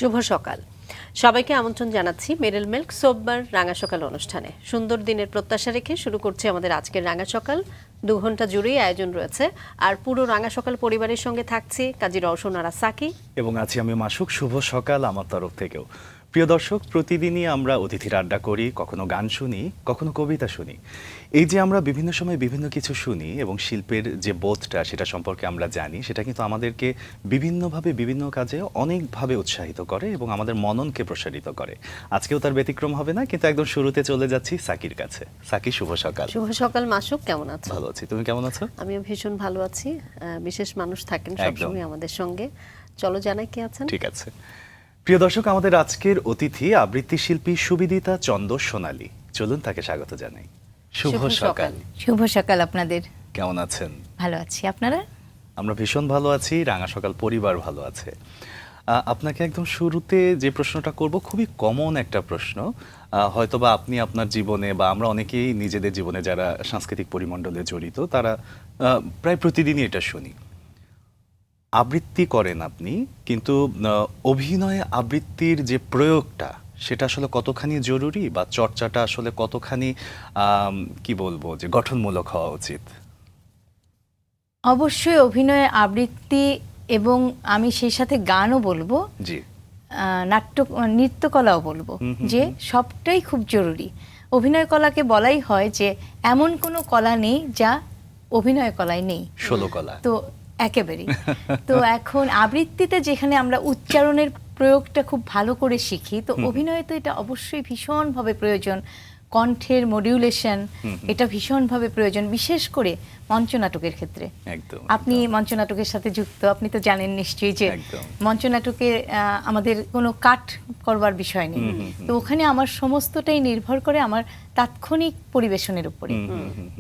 শুভ সকাল সবাইকে আমন্ত্রণ জানাচ্ছি মেরিল মিল্ক সোববার রাঙা সকাল অনুষ্ঠানে। সুন্দর দিনের প্রত্যাশা রেখে শুরু করছি আমাদের আজকের রাঙা সকাল। 2 ঘন্টা জুড়েই আয়োজন রয়েছে, আর পুরো রাঙা সকাল পরিবারের সঙ্গে থাকছি কাজী রওশন আর সাকি এবং আছি আমি মাসুক। শুভ সকাল আমার তরফ থেকেও। প্রিয় দর্শক, প্রতিদিনই আমরা অতিথির আড্ডা করি, কখনো গান শুনি, কখনো কবিতা শুনি। এই যে আমরা বিভিন্ন সময় বিভিন্ন কিছু শুনি এবং শিল্পের যে বোধটা সেটা সম্পর্কে আমরা জানি, সেটা কিন্তু আমাদেরকে বিভিন্নভাবে বিভিন্ন কাজে অনেকভাবে উৎসাহিত করে এবং আমাদের মননকে প্রসারিত করে। আজকেও তার ব্যতিক্রম হবে না, কিন্তু একদম শুরুতে চলে যাচ্ছি সাকির কাছে। সাকি, শুভ সকাল। শুভ সকাল মাসুক, কেমন আছো? ভালো আছি, তুমি কেমন আছো? আমিও ভীষণ ভালো আছি। বিশেষ মানুষ থাকেন সবসময় আমাদের সঙ্গে, চলো জানাই কে আছেন। ঠিক আছে প্রিয় দর্শক, আমাদের আজকের অতিথি আবৃত্তি শিল্পী সুবিদিতা চন্দ সোনালী। চলুন তাকে স্বাগত জানাই। শুভ সকাল। শুভ সকাল আপনাদের। কেমন আছেন? ভালো আছি, আপনারা? আমরা ভীষণ ভালো আছি, রাঙা সকাল পরিবার ভালো আছে। আপনাকে একদম শুরুতে যে প্রশ্নটা করব খুবই কমন একটা প্রশ্ন। হয়তোবা আপনি আপনার জীবনে বা আমরা অনেকেই নিজেদের জীবনে যারা সাংস্কৃতিক পরিমণ্ডলে জড়িত তারা প্রায় প্রতিদিনই এটা শুনি। আবৃত্তি করেন আপনি, কিন্তু অভিনয়ে আবৃত্তির যে প্রয়োগটা সেটা আসলে কতখানি জরুরি, বা চর্চাটা আসলে কতখানি কি বলবো যে গঠনমূলক হওয়া উচিত? অবশ্যই অভিনয়ে আবৃত্তি, এবং আমি সেই সাথে গানও বলবো, জি, নৃত্যকলাও বলবো, যে সবটাই খুব জরুরি। অভিনয় কলাকে বলাই হয় যে এমন কোনো কলা নেই যা অভিনয় কলায় নেই, 16 কলা। তো একেবারেই। তো এখন আবৃত্তিতে যেখানে আমরা উচ্চারণের প্রয়োগটা খুব ভালো করে শিখি, তো অভিনয়ে তো এটা অবশ্যই ভীষণভাবে প্রয়োজন। কণ্ঠের মডিউলেশন এটা ভীষণভাবে প্রয়োজন, বিশেষ করে মঞ্চনাটকের ক্ষেত্রে। একদম, আপনি মঞ্চনাটকের সাথে যুক্ত, আপনি তো জানেন নিশ্চয়ই যে একদম। মঞ্চনাটকে আমাদের কোনো কাট করবার বিষয় নেই, তো ওখানে আমার সমস্তটাই নির্ভর করে আমার তাৎক্ষণিক পরিবেশনের উপরে।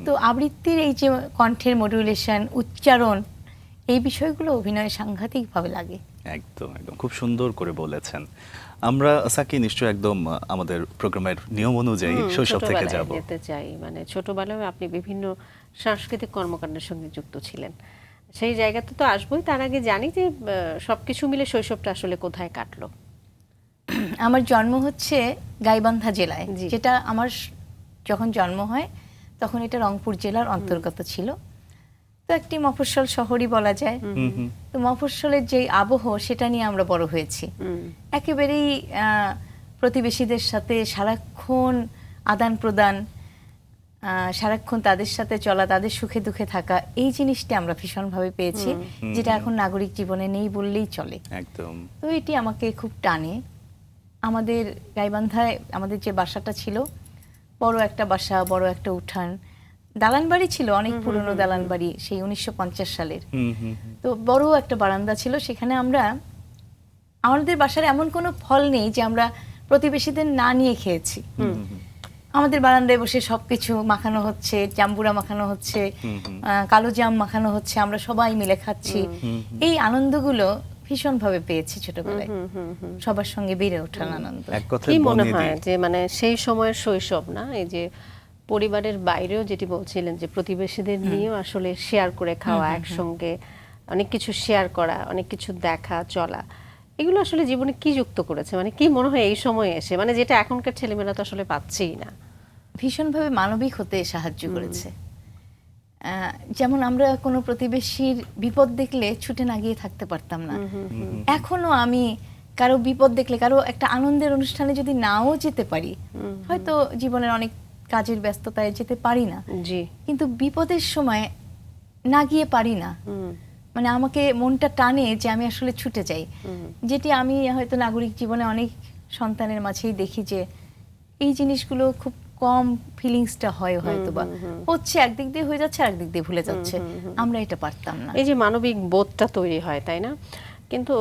তো আবৃত্তির এই যে কণ্ঠের মডিউলেশন, উচ্চারণ, এই বিষয়গুলো অভিনয়ে সাংঘাতিকভাবে লাগে। একদম একদম, খুব সুন্দর করে বলেছেন। আমরা সাকি নিশ্চয় একদম আমাদের প্রোগ্রামের নিয়ম অনুযায়ী শৈশব থেকে যাব। যেতে চাই, মানে ছোটবেলায় আপনি বিভিন্ন সাংস্কৃতিক কর্মকাণ্ডের সঙ্গে যুক্ত ছিলেন, সেই জায়গাতে তো আসবোই। তার আগে জানি যে সবকিছু মিলে শৈশবটা আসলে কোথায় কাটলো? আমার জন্ম হচ্ছে গাইবান্ধা জেলায়, যেটা আমার যখন জন্ম হয় তখন এটা রংপুর জেলার অন্তর্গত ছিল। তো একটি মফস্বল শহরই বলা যায়। তো মফস্বলের যে আবহ, সেটা নিয়ে আমরা বড় হয়েছি। একেবারেই প্রতিবেশীদের সাথে সারাক্ষণ আদান প্রদান, সারাক্ষণ তাদের সাথে চলা, তাদের সুখে দুঃখে থাকা, এই জিনিসটা আমরা ভীষণভাবে পেয়েছি, যেটা এখন নাগরিক জীবনে নেই বললেই চলে। একদম। তো এটি আমাকে খুব টানে। আমাদের গাইবান্ধায় আমাদের যে বাসাটা ছিল, বড় একটা বাসা, বড় একটা উঠান, দালান বাড়ি ছিল, অনেক পুরনো দালান বাড়ি, সেই 1950 সালের। তো বড় একটা বারান্দা ছিল, সেখানে আমরা, আমাদের বাসার এমন কোনো ফল নেই যে আমরা প্রতিবেশীদের না নিয়ে খেয়েছি। আমাদের বারান্দায় বসে সবকিছু মাখানো হচ্ছে, জাম্বুরা মাখানো হচ্ছে, কালো জাম মাখানো হচ্ছে, আমরা সবাই মিলে খাচ্ছি। এই আনন্দগুলো ভীষণভাবে পেয়েছি ছোটবেলায়, সবার সঙ্গে বেড়ে ওঠার আনন্দ। কি মনে হয় যে মানে সেই সময়ের শৈশব, না এই যে পরিবারের বাইরেও যেটি বলছিলেন যে প্রতিবেশীদের নিয়েও আসলে শেয়ার করে খাওয়া, একসঙ্গে অনেক কিছু শেয়ার করা, অনেক কিছু দেখা চলা, এগুলো আসলে জীবনে কি যুক্ত করেছে? মানে কি মনে হয় এই সময়ে এসে, মানে যেটা এখনকার ছেলেমেয়েরা তো আসলে পাচ্ছেই না? ভীষণভাবে মানবিক হতে সাহায্য করেছে। যেমন আমরা কোনো প্রতিবেশীর বিপদ দেখলে ছুটে না গিয়ে থাকতে পারতাম না। এখনো আমি কারো বিপদ দেখলে, কারো একটা আনন্দের অনুষ্ঠানে যদি নাও যেতে পারি, হয়তো জীবনের অনেক কাজের ব্যস্ততায় যেতে পারি না, কিন্তু বিপদের সময় না গিয়ে পারি না, মানে আমাকে মনটা টানে যে আমি আসলে ছুটে যাই। যেটি আমি হয়তো নাগরিক জীবনে অনেক সন্তানের মাঝেই দেখি যে এই জিনিসগুলো খুব কম ফিলিংসটা হয়, হয়তো বা হচ্ছে, একদিক দিয়ে হয়ে যাচ্ছে, আরেকদিক দিয়ে ভুলে যাচ্ছে। আমরা এটা পারতাম না, এই যে মানবিক বোধটা তৈরি হয়, তাই না? কিন্তু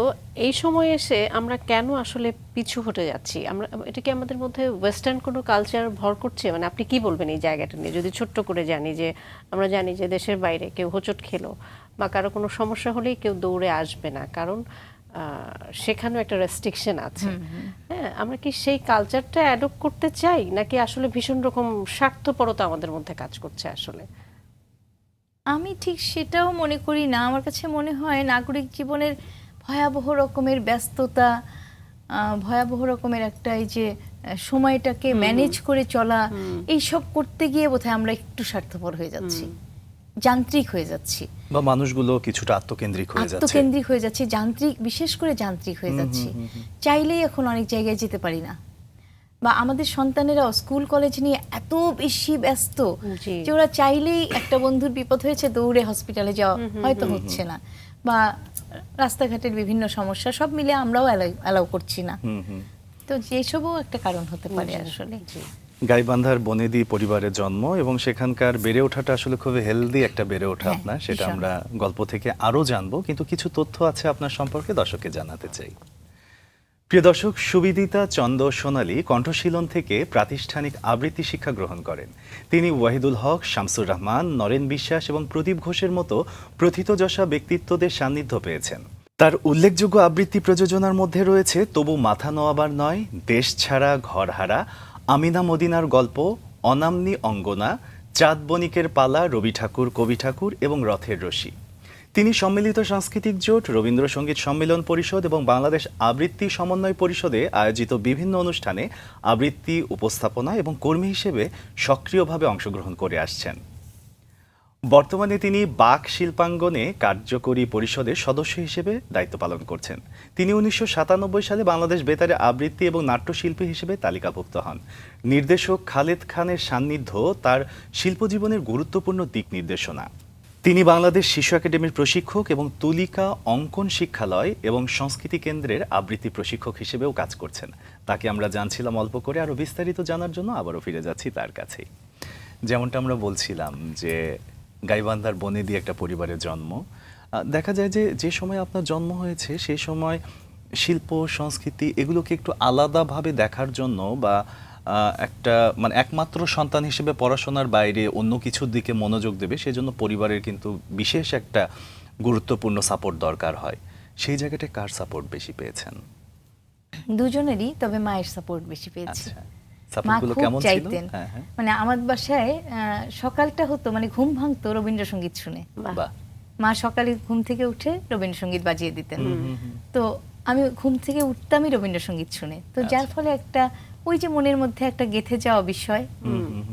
এই সময় এসে আমরা কেন আসলে পিছু হটে যাচ্ছি? আমরা, এটা কি আমাদের মধ্যে ওয়েস্টার্ন কোনো কালচার ভর করছে? মানে আপনি কি বলবেন এই জায়গাটা নিয়ে? যদি ছোট্ট করে জানি যে আমরা জানি যে দেশের বাইরে কেউ হোঁচট খেলো বা কারো কোনো সমস্যা হলেই কেউ দৌড়ে আসবে না, কারণ সেখানেও একটা রেস্ট্রিকশন আছে। হ্যাঁ, আমরা কি সেই কালচারটা অ্যাডপ্ট করতে চাই, নাকি আসলে ভীষণ রকম স্বার্থপরতা আমাদের মধ্যে কাজ করছে আসলে? আমি ঠিক সেটাও মনে করি না। আমার কাছে মনে হয় নাগরিক জীবনের ভয়াবহ রকমের ব্যস্ততা, ভয়াবহ রকমের একটা এই যে সময়টাকে ম্যানেজ করে চলা, এইসব করতে গিয়ে বোধহয় আমরা একটু স্বার্থপর হয়ে যাচ্ছি, যান্ত্রিক হয়ে যাচ্ছি, বা মানুষগুলো কিছুটা আত্মকেন্দ্রিক হয়ে যাচ্ছে। আত্মকেন্দ্রিক হয়ে যাচ্ছে, যান্ত্রিক, বিশেষ করে যান্ত্রিক হয়ে যাচ্ছি। চাইলেই এখন অনেক জায়গায় যেতে পারি না, বা আমাদের সন্তানেরাও স্কুল কলেজ নিয়ে এত বেশি ব্যস্ত জি। যে ওরা চাইলেই একটা বন্ধুর বিপদ হয়েছে দৌড়ে হসপিটালে যাওয়া হয়তো হচ্ছে না, বা রাস্তাঘাটের বিভিন্ন সমস্যা সব মিলে আমরাও অ্যালাউ করছি না। তো যেসবও একটা কারণ হতে পারে আসলে। গাইবান্ধার বনেদি পরিবারের জন্ম এবং সেখানকার বেড়ে ওঠাটা আসলে খুবই হেলদি একটা বেড়ে ওঠা হ্যাঁ, আপনার, সেটা ভীষণ। আমরা গল্প থেকে আরো জানবো, কিন্তু কিছু তথ্য আছে আপনার সম্পর্কে দর্শককে জানাতে চাই। প্রিয় দর্শক, সুবিদিতা চন্দ সোনালী কণ্ঠশীলন থেকে প্রাতিষ্ঠানিক আবৃত্তি শিক্ষা গ্রহণ করেন। তিনি ওয়াহিদুল হক, শামসুর রহমান, নরেন বিশ্বাস এবং প্রদীপ ঘোষের মতো প্রথিতযশা ব্যক্তিত্বদের সান্নিধ্য পেয়েছেন। তার উল্লেখযোগ্য আবৃত্তি প্রযোজনার মধ্যে রয়েছে তবু মাথা নোয়াবার নয়, দেশ ছাড়া ঘরহারা, আমিনা মদিনার গল্প, অনামনি অঙ্গনা, চাঁদ বণিকের পালা, রবি ঠাকুর, কবি ঠাকুর এবং রথের রশি। তিনি সম্মিলিত সাংস্কৃতিক জোট, রবীন্দ্রসঙ্গীত সম্মেলন পরিষদ এবং বাংলাদেশ আবৃত্তি সমন্বয় পরিষদে আয়োজিত বিভিন্ন অনুষ্ঠানে আবৃত্তি, উপস্থাপনা এবং কর্মী হিসেবে সক্রিয়ভাবে অংশগ্রহণ করে আসছেন। বর্তমানে তিনি বাক শিল্পাঙ্গনে কার্যকরী পরিষদের সদস্য হিসেবে দায়িত্ব পালন করছেন। তিনি 1997 সালে বাংলাদেশ বেতারে আবৃত্তি এবং নাট্যশিল্পী হিসেবে তালিকাভুক্ত হন। নির্দেশক খালেদ খানের সান্নিধ্য তার শিল্পজীবনের গুরুত্বপূর্ণ দিক নির্দেশনা। তিনি বাংলাদেশ শিশু একাডেমির প্রশিক্ষক এবং তুলিকা অঙ্কন শিক্ষালয় এবং সংস্কৃতি কেন্দ্রের আবৃত্তি প্রশিক্ষক হিসেবেও কাজ করছেন। তাকে আমরা জানছিলাম অল্প করে, আরও বিস্তারিত জানার জন্য আবারও ফিরে যাচ্ছি তার কাছেই। যেমনটা আমরা বলছিলাম যে গাইবান্ধার বনেদি একটা পরিবারের জন্ম। দেখা যায় যে যে সময় আপনার জন্ম হয়েছে সেই সময় শিল্প সংস্কৃতি এগুলোকে একটু আলাদাভাবে দেখার জন্য বা একটা মানে একমাত্র সন্তান হিসেবে পড়াশোনার বাইরে অন্য কিছুর দিকে মনোযোগ দেবে, সেজন্য পরিবারের কিন্তু বিশেষ একটা গুরুত্বপূর্ণ সাপোর্ট দরকার হয়। সেই জায়গাটায় কার সাপোর্ট বেশি পেয়েছেন? দুজনেরই, তবে মায়ের সাপোর্ট বেশি পেয়েছি। আচ্ছা, মা সাপোর্টগুলো খুব কেমন ছিল? চাইতেন, হ্যাঁ হ্যাঁ, মানে আমার বাসায় সকালটা হতো মানে ঘুম ভাঙতো রবীন্দ্রসঙ্গীত শুনে। বাহ, মা সকালে ঘুম থেকে উঠে রবীন্দ্রসঙ্গীত বাজিয়ে দিতেন। তো আমি ঘুম থেকে উঠতামই রবীন্দ্রসঙ্গীত শুনে, তো যার ফলে একটা ওই যে মনের মধ্যে একটা গেঁথে যাওয়া বিষয়।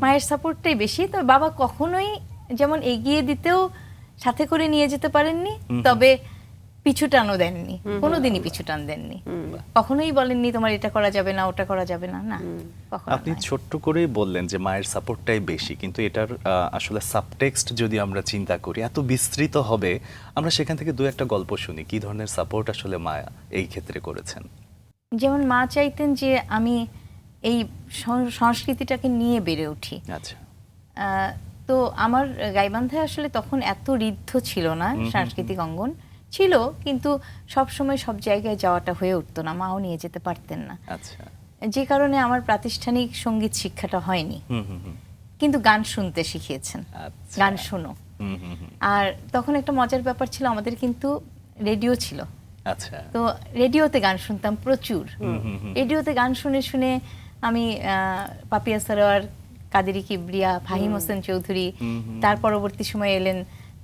মায়ের সাপোর্টটাই বেশি, তবে বাবা কখনোই যেমন এগিয়ে দিতেও সাথে করে নিয়ে যেতে পারেননি, তবে পিছু টানও দেননি, কোনোদিনই পিছু টান দেননি। কখনোই বলেননি তোমার এটা করা যাবে না, ওটা করা যাবে না, না কখনো আপনি নয়। ছোট্ট করেই বললেন যে মায়ের সাপোর্টটাই বেশি, কিন্তু এটার আসলে সাবটেক্সট যদি আমরা চিন্তা করি এত বিস্তৃত হবে, আমরা সেখান থেকে দু একটা গল্প শুনি কি ধরনের সাপোর্ট আসলে মা এই ক্ষেত্রে করেছেন। যেমন মা চাইতেন যে আমি এই সংস্কৃতিটাকে নিয়ে বেড়ে উঠি। আচ্ছা, তো আমার গাইবান্ধায় আসলে তখন এত ঋদ্ধ ছিল না, সাংস্কৃতিক অঙ্গন ছিল কিন্তু সব সময় সব জায়গায় যাওয়াটা হয়ে উঠতো না, মাও নিয়ে যেতে পারতেন না, আচ্ছা, যে কারণে আমার প্রাতিষ্ঠানিক সঙ্গীত শিক্ষাটা হয়নি। কিন্তু গান শুনতে শিখিয়েছেন, আচ্ছা। গান শোনো। আর তখন একটা মজার ব্যাপার ছিল, আমাদের কিন্তু রেডিও ছিল। আচ্ছা, তো রেডিওতে গান শুনতাম প্রচুর। রেডিওতে গান শুনে শুনে আমি পাপিয়া সারোয়ার, কাদেরি কিবরিয়া, ফাহিম হোসেন চৌধুরী, তার পরবর্তী সময়ে এলেন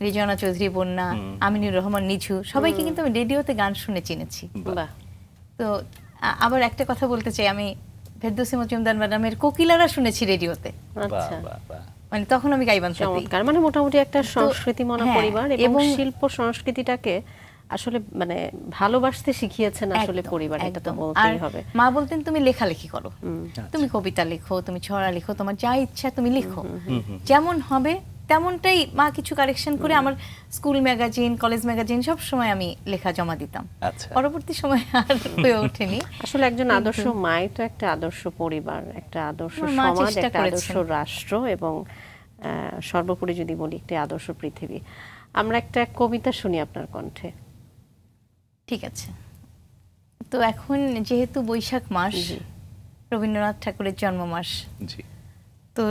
রিজওয়ানা চৌধুরী বন্যা, আমিনুর রহমান নিঝু, সবাইকে কিন্তু আমি রেডিওতে গান শুনে চিনেছি। বাহ, তো আবার একটা কথা বলতে চাই, আমি ফেরদৌসী মজুমদার ম্যাডামের কোকিলারা শুনেছি রেডিওতে, বাহ আচ্ছা, বাহ বাহ, মানে তখন আমি গাইবান্ধাতেই। চমৎকার। মানে মোটামুটি একটা সংস্কৃতিমনা হ্যাঁ, পরিবার এবং এবং শিল্প সংস্কৃতিটাকে আসলে মানে ভালোবাসতে শিখিয়েছেন আসলে একদম, পরিবার, এটা তো একদম। বলতেই আর হবে। মা বলতেন তুমি লেখালেখি করো, তুমি কবিতা লেখো, তুমি ছড়া লেখো, তোমার যা ইচ্ছা তুমি লিখো, যেমন হবে তেমনটাই। মা কিছু কারেকশন করে আমার স্কুল ম্যাগাজিন, কলেজ ম্যাগাজিন সব সময় আমি লেখা জমা দিতাম। আচ্ছা, পরবর্তী সময় আর হয়ে ওঠেনি। আসলে একজন আদর্শ মাই তো একটা আদর্শ পরিবার, একটা আদর্শ আমার মা সমাজ, চেষ্টা একটা আদর্শ করেছেন। রাষ্ট্র এবং সর্বোপরি যদি বলি একটা আদর্শ পৃথিবী। আমরা একটা কবিতা শুনি আপনার কণ্ঠে। ঠিক আছে, তো এখন যেহেতু বৈশাখ মাস, রবীন্দ্রনাথ ঠাকুরের জন্ম মাস, জি, তো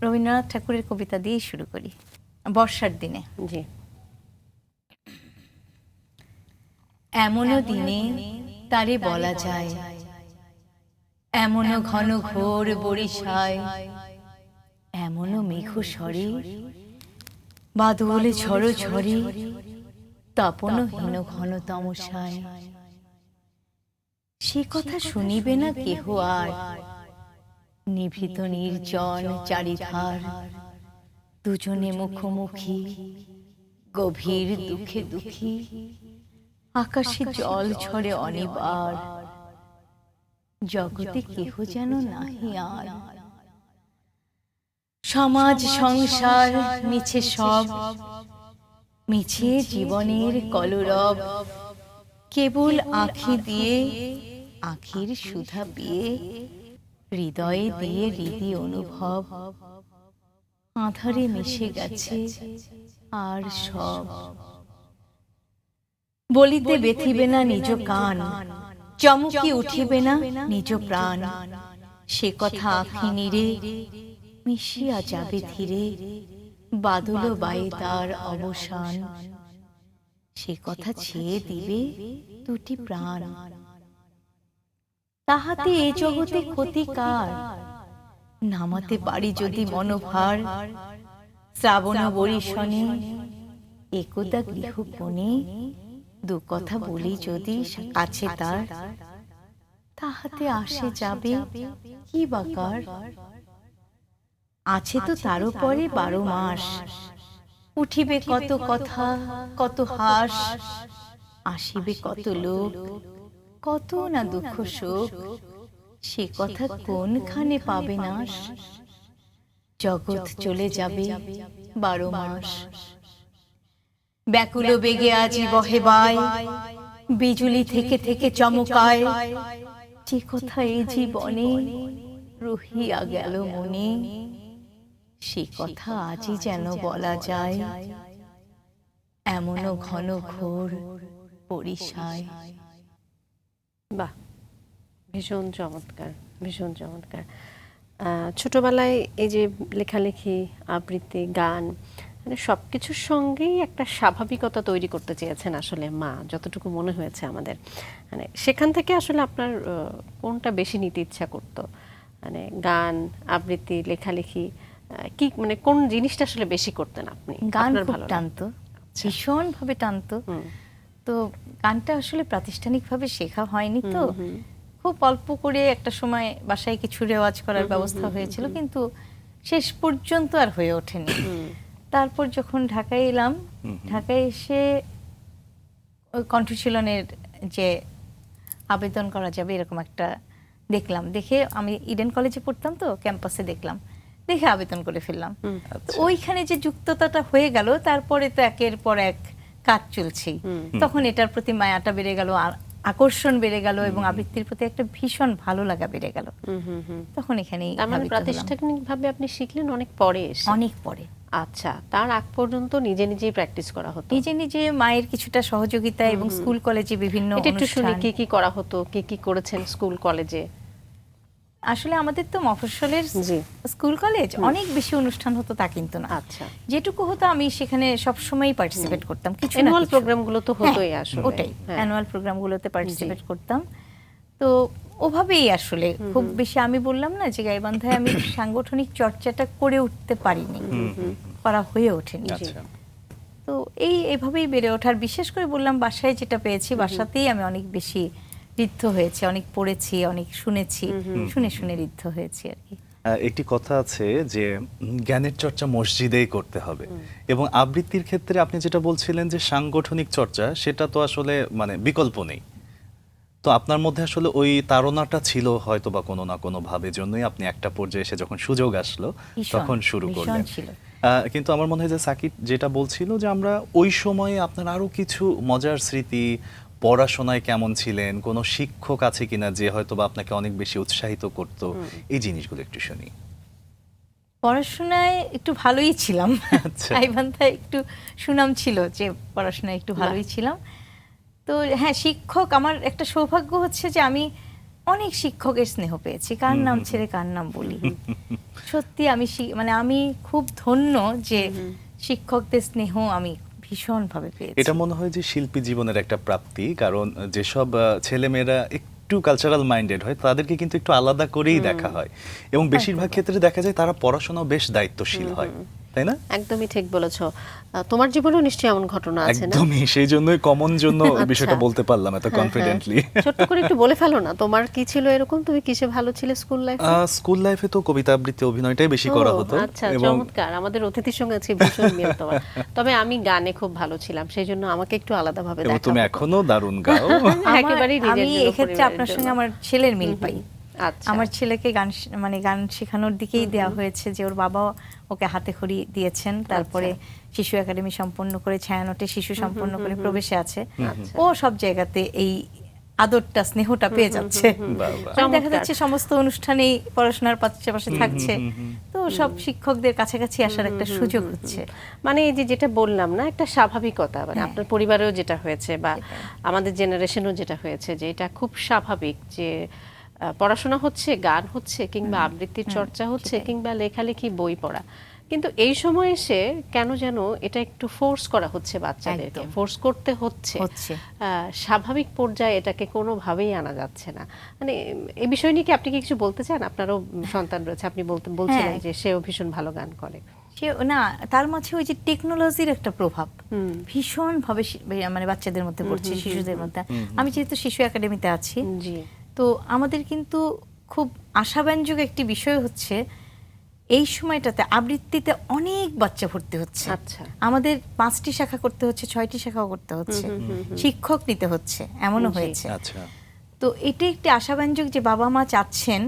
রবীন্দ্রনাথ ঠাকুরের কবিতা দিয়েই শুরু করি। বর্ষার দিনে। জি। এমনও দিনে তারে বলা যায়, এমনও ঘন ঘোর বরিশায়, এমনও মেঘ স্বরে বাদল ঝড় ঝরে, তপন হীন ঘন তমসায়। সে কথা শুনিবে না কেহ আর, নিভৃত নির্জন চারিধার, দুজনে মুখোমুখি গভীর দুঃখে দুঃখী, আকাশে জল ঝরে অনিবার, জগতে কেহ যেন নাহি আর। সমাজ সংসার মিছে সব, মিছে জীবনের কলরব, কেবল আঁখি দিয়ে আঁখির সুধা পিয়ে, হৃদয়ে দিয়ে হৃদি অনুভব, আঁধারে মিশে গেছে আর সব। বলিতে বেথিবে না নিজ কান, চমকি উঠিবে না নিজ প্রাণ, সে কথা আঁখি নীরে মিশিয়া যাবে ধীরে, বাদল বায়ে তার অবসান, সে কথা ছেয়ে দিবে দুটি প্রাণ। তাহাতে এ জগতে ক্ষতি কার, নামাতে পারি যদি মনোভার, শ্রাবণ বরিশনে একদা গৃহকোণে, দু কথা বলি যদি কাছে তার, তাহাতে আসে যাবে কি বাকার। আছে তো তারও পরে 12 মাস, উঠিবে কত কথা কত হাস, আসিবে কত লোক কত না দুঃখ শোক, সে কথা কোনখানে পাবে নাশ। জগৎ চলে যাবে 12 মাস, ব্যাকুল বেগে আজি বহে বায়, বিজুলি থেকে থেকে চমকায়, যে কথা এই জীবনে রহিয়া গেল মনে, সে কথা আজই যেন বলা যায়, এমনও ঘন ঘোর পরিসায়। বাহ, ভীষণ চমৎকার, ভীষণ চমৎকার। ছোটবেলায় এই যে লেখালেখি, আবৃত্তি, গান, মানে সব কিছুর সঙ্গেই একটা স্বাভাবিকতা তৈরি করতে চেয়েছেন আসলে মা, যতটুকু মনে হয়েছে আমাদের। মানে সেখান থেকে আসলে আপনার কোনটা বেশি নিতে ইচ্ছা করতো? মানে গান, আবৃত্তি, লেখালেখি, কি মানে কোন জিনিসটা আসলে বেশি করতেন আপনি? গান আপনার খুব ভালো টানতো, ভীষণ ভাবে টানতো। তো গানটা আসলে প্রাতিষ্ঠানিকভাবে শেখা হয়নি, তো খুব অল্প করে একটা সময় বাসায় কিছু রেওয়াজ করার ব্যবস্থা হয়েছিল, কিন্তু শেষ পর্যন্ত আর হয়ে ওঠেনি। তারপর যখন ঢাকায় এলাম, ঢাকায় এসে ওই কণ্ঠশীলনের যে আবেদন করা যাবে এরকম একটা দেখলাম, দেখে আমি ইডেন কলেজে পড়তাম, তো ক্যাম্পাসে দেখলাম, দেখে আবেদন করে ফেললাম। তো ওইখানে যে যুক্ততাটা হয়ে গেল, তারপরে তো একের পর এক কাজ চলছেই, তখন এটার প্রতি মায়াটা বেড়ে গেল, আকর্ষণ বেড়ে গেল, এবং আবৃত্তির প্রতি একটা ভীষণ ভালো লাগা বেড়ে গেল। তখন এখানেই প্রাতিষ্ঠানিকভাবে আপনি শিখলেন অনেক পরে এসে? অনেক পরে। আচ্ছা, তার আগ পর্যন্ত নিজে নিজেই প্র্যাকটিস করা হতো? নিজে নিজে, মায়ের কিছুটা সহযোগিতা, এবং স্কুল কলেজে বিভিন্ন এটা একটু শুনি, অনুষ্ঠান। কি কি করা হতো, কি কি করেছেন স্কুল কলেজে? আসলে আমাদের তো মফস্বলের স্কুল কলেজ, অনেক বেশি অনুষ্ঠান হতো তা কিন্তু না। আচ্ছা, যেটুকু হতো আমি সেখানে সব সময় পার্টিসিপেট করতাম, কিছু না অ্যানুয়াল কিছু। প্রোগ্রামগুলো তো হতোই আসলে। ওটাই, অ্যানুয়াল প্রোগ্রামগুলোতে পার্টিসিপেট করতাম। তো ওভাবেই আসলে খুব বেশি, আমি বললাম না যে গাইবান্ধায় আমি সাংগঠনিক চর্চাটা করে উঠতে পারিনি, করা হয়ে ওঠেনি। তো এইভাবেই বেড়ে ওঠার, বিশেষ করে বললাম বাসায় যেটা পেয়েছি, বাসাতেই আমি অনেক বেশি ঋদ্ধ হয়েছে, অনেক পড়েছি, অনেক শুনেছি, শুনে শুনে ঋদ্ধ হয়েছি আর কি। একটি কথা আছে যে জ্ঞানের চর্চা মসজিদেই করতে হবে, এবং আবৃত্তির ক্ষেত্রে আপনি যেটা বলছিলেন যে সাংগঠনিক চর্চা, সেটা তো আসলে মানে বিকল্প নেই। তো আপনার মধ্যে আসলে ওই তাড়নাটা ছিল হয়তো বা কোনো না কোনো ভাবে, জন্যই আপনি একটা পর্যায়ে এসে যখন সুযোগ আসলো তখন শুরু করলেন। কিন্তু আমার মনে হয় যে সাকিব যেটা বলছিল যে আমরা ওই সময়ে আপনার আরো কিছু মজার স্মৃতি, পড়াশোনায় কেমন ছিলেন, কোনো শিক্ষক আছে কিনা যে হয়তো বা আপনাকে অনেক বেশি উৎসাহিত করতো, এই জিনিসগুলো একটু শুনি। পড়াশোনায় একটু ভালোই ছিলাম, গাইবান্ধায় একটু সুনাম ছিল যে পড়াশোনায় একটু ভালোই ছিলাম। তো হ্যাঁ, শিক্ষক, আমার একটা সৌভাগ্য হচ্ছে যে আমি অনেক শিক্ষকের স্নেহ পেয়েছি, কার নাম ছেড়ে কার নাম বলি। সত্যি আমি মানে আমি খুব ধন্য যে শিক্ষকদের স্নেহ আমি ভীষণভাবে পেয়েছি। এটা মনে হয় যে শিল্পী জীবনের একটা প্রাপ্তি, কারণ যেসব ছেলেমেয়েরা একটু কালচারাল মাইন্ডেড হয় তাদেরকে কিন্তু একটু আলাদা করেই দেখা হয়, এবং বেশিরভাগ ক্ষেত্রে দেখা যায় তারা পড়াশোনাও বেশ দায়িত্বশীল হয়। তাই না? একদমই ঠিক বলেছো। তোমার জীবনেও নিশ্চয়ই এমন ঘটনা আছে না? একদমই, সেই জন্যই কমন জন্য আচ্ছা। বিষয়টা বলতে পারলাম এত কনফিডেন্টলি। ছোট্ট করে একটু বলে ফেলো না, তোমার কি ছিল এরকম, তুমি কিসে ভালো ছিলে স্কুল লাইফে? স্কুল লাইফে তো কবিতা আবৃত্তি অভিনয়টাই বেশি করা হতো। আচ্ছা, এবং চমৎকার। আমাদের অতিথির সঙ্গে আছে ভীষণ মিল তোমার। তবে আমি গানে খুব ভালো ছিলাম, সেই জন্য আমাকে একটু আলাদাভাবে এবং দেখা তুমি হতো। এখনো দারুণ গাও। একেবারেই নিজের আমি জন্য, এক্ষেত্রে পরিবারের আপনার জন্য। সঙ্গে আমার ছেলের মিল পাই। আচ্ছা। আমার ছেলেকে মানে গান শেখানোর দিকেই দেওয়া হয়েছে, যে ওর বাবা ওকে হাতে খড়ি দিয়েছেন, তারপরে শিশু একাডেমি সম্পন্ন করে, ছায়ানটে শিশু সম্পন্ন করে প্রবেশে আছে। ও সব জায়গাতে এই আদরটা স্নেহটা পেয়ে যাচ্ছে। বাবা। কারণ দেখা যাচ্ছে সমস্ত অনুষ্ঠানেই পড়াশোনার পাশাপাশি থাকছে, তো সব শিক্ষকদের কাছাকাছি আসার একটা সুযোগ হচ্ছে। মানে এই যে যেটা বললাম না, একটা স্বাভাবিকতা, মানে হ্যাঁ। আপনার পরিবারেও যেটা হয়েছে বা আমাদের জেনারেশনেও যেটা হয়েছে, যে এটা খুব স্বাভাবিক যে পড়াশোনা হচ্ছে, গান হচ্ছে, কিংবা আবৃত্তির চর্চা হচ্ছে, কিংবা লেখালেখি, বই পড়া। কিন্তু এই সময় এসে কেন যেন এটা একটু ফোর্স করা হচ্ছে বাচ্চাদেরকে, একদম। ফোর্স করতে হচ্ছে। স্বাভাবিক পর্যায়ে এটাকে কোনোভাবেই আনা যাচ্ছে না। মানে এই বিষয় নিয়ে কি আপনি কি কিছু বলতে চান? আপনারও সন্তান রয়েছে, আপনি বলছিলেন হ্যাঁ। যে সেও ভীষণ ভালো গান করে। সে না, তার মাঝে ওই যে টেকনোলজির একটা প্রভাব ভীষণ ভাবে মানে বাচ্চাদের মধ্যে পড়ছে, শিশুদের মধ্যে। আমি যেহেতু শিশু একাডেমিতে আছি, জি। তো আমাদের কিন্তু খুব আশাব্যঞ্জক একটি বিষয় হচ্ছে, এই সময়টাতে আবৃত্তিতে অনেক বাচ্চা ভর্তি হচ্ছে। আচ্ছা। আমাদের 5টি শাখা করতে হচ্ছে, 6টি শাখাও করতে হচ্ছে, শিক্ষক নিতে হচ্ছে, এমনও জি। হয়েছে। আচ্ছা। তো এটা একটি আশাব্যঞ্জক যে বাবা মা চাচ্ছেন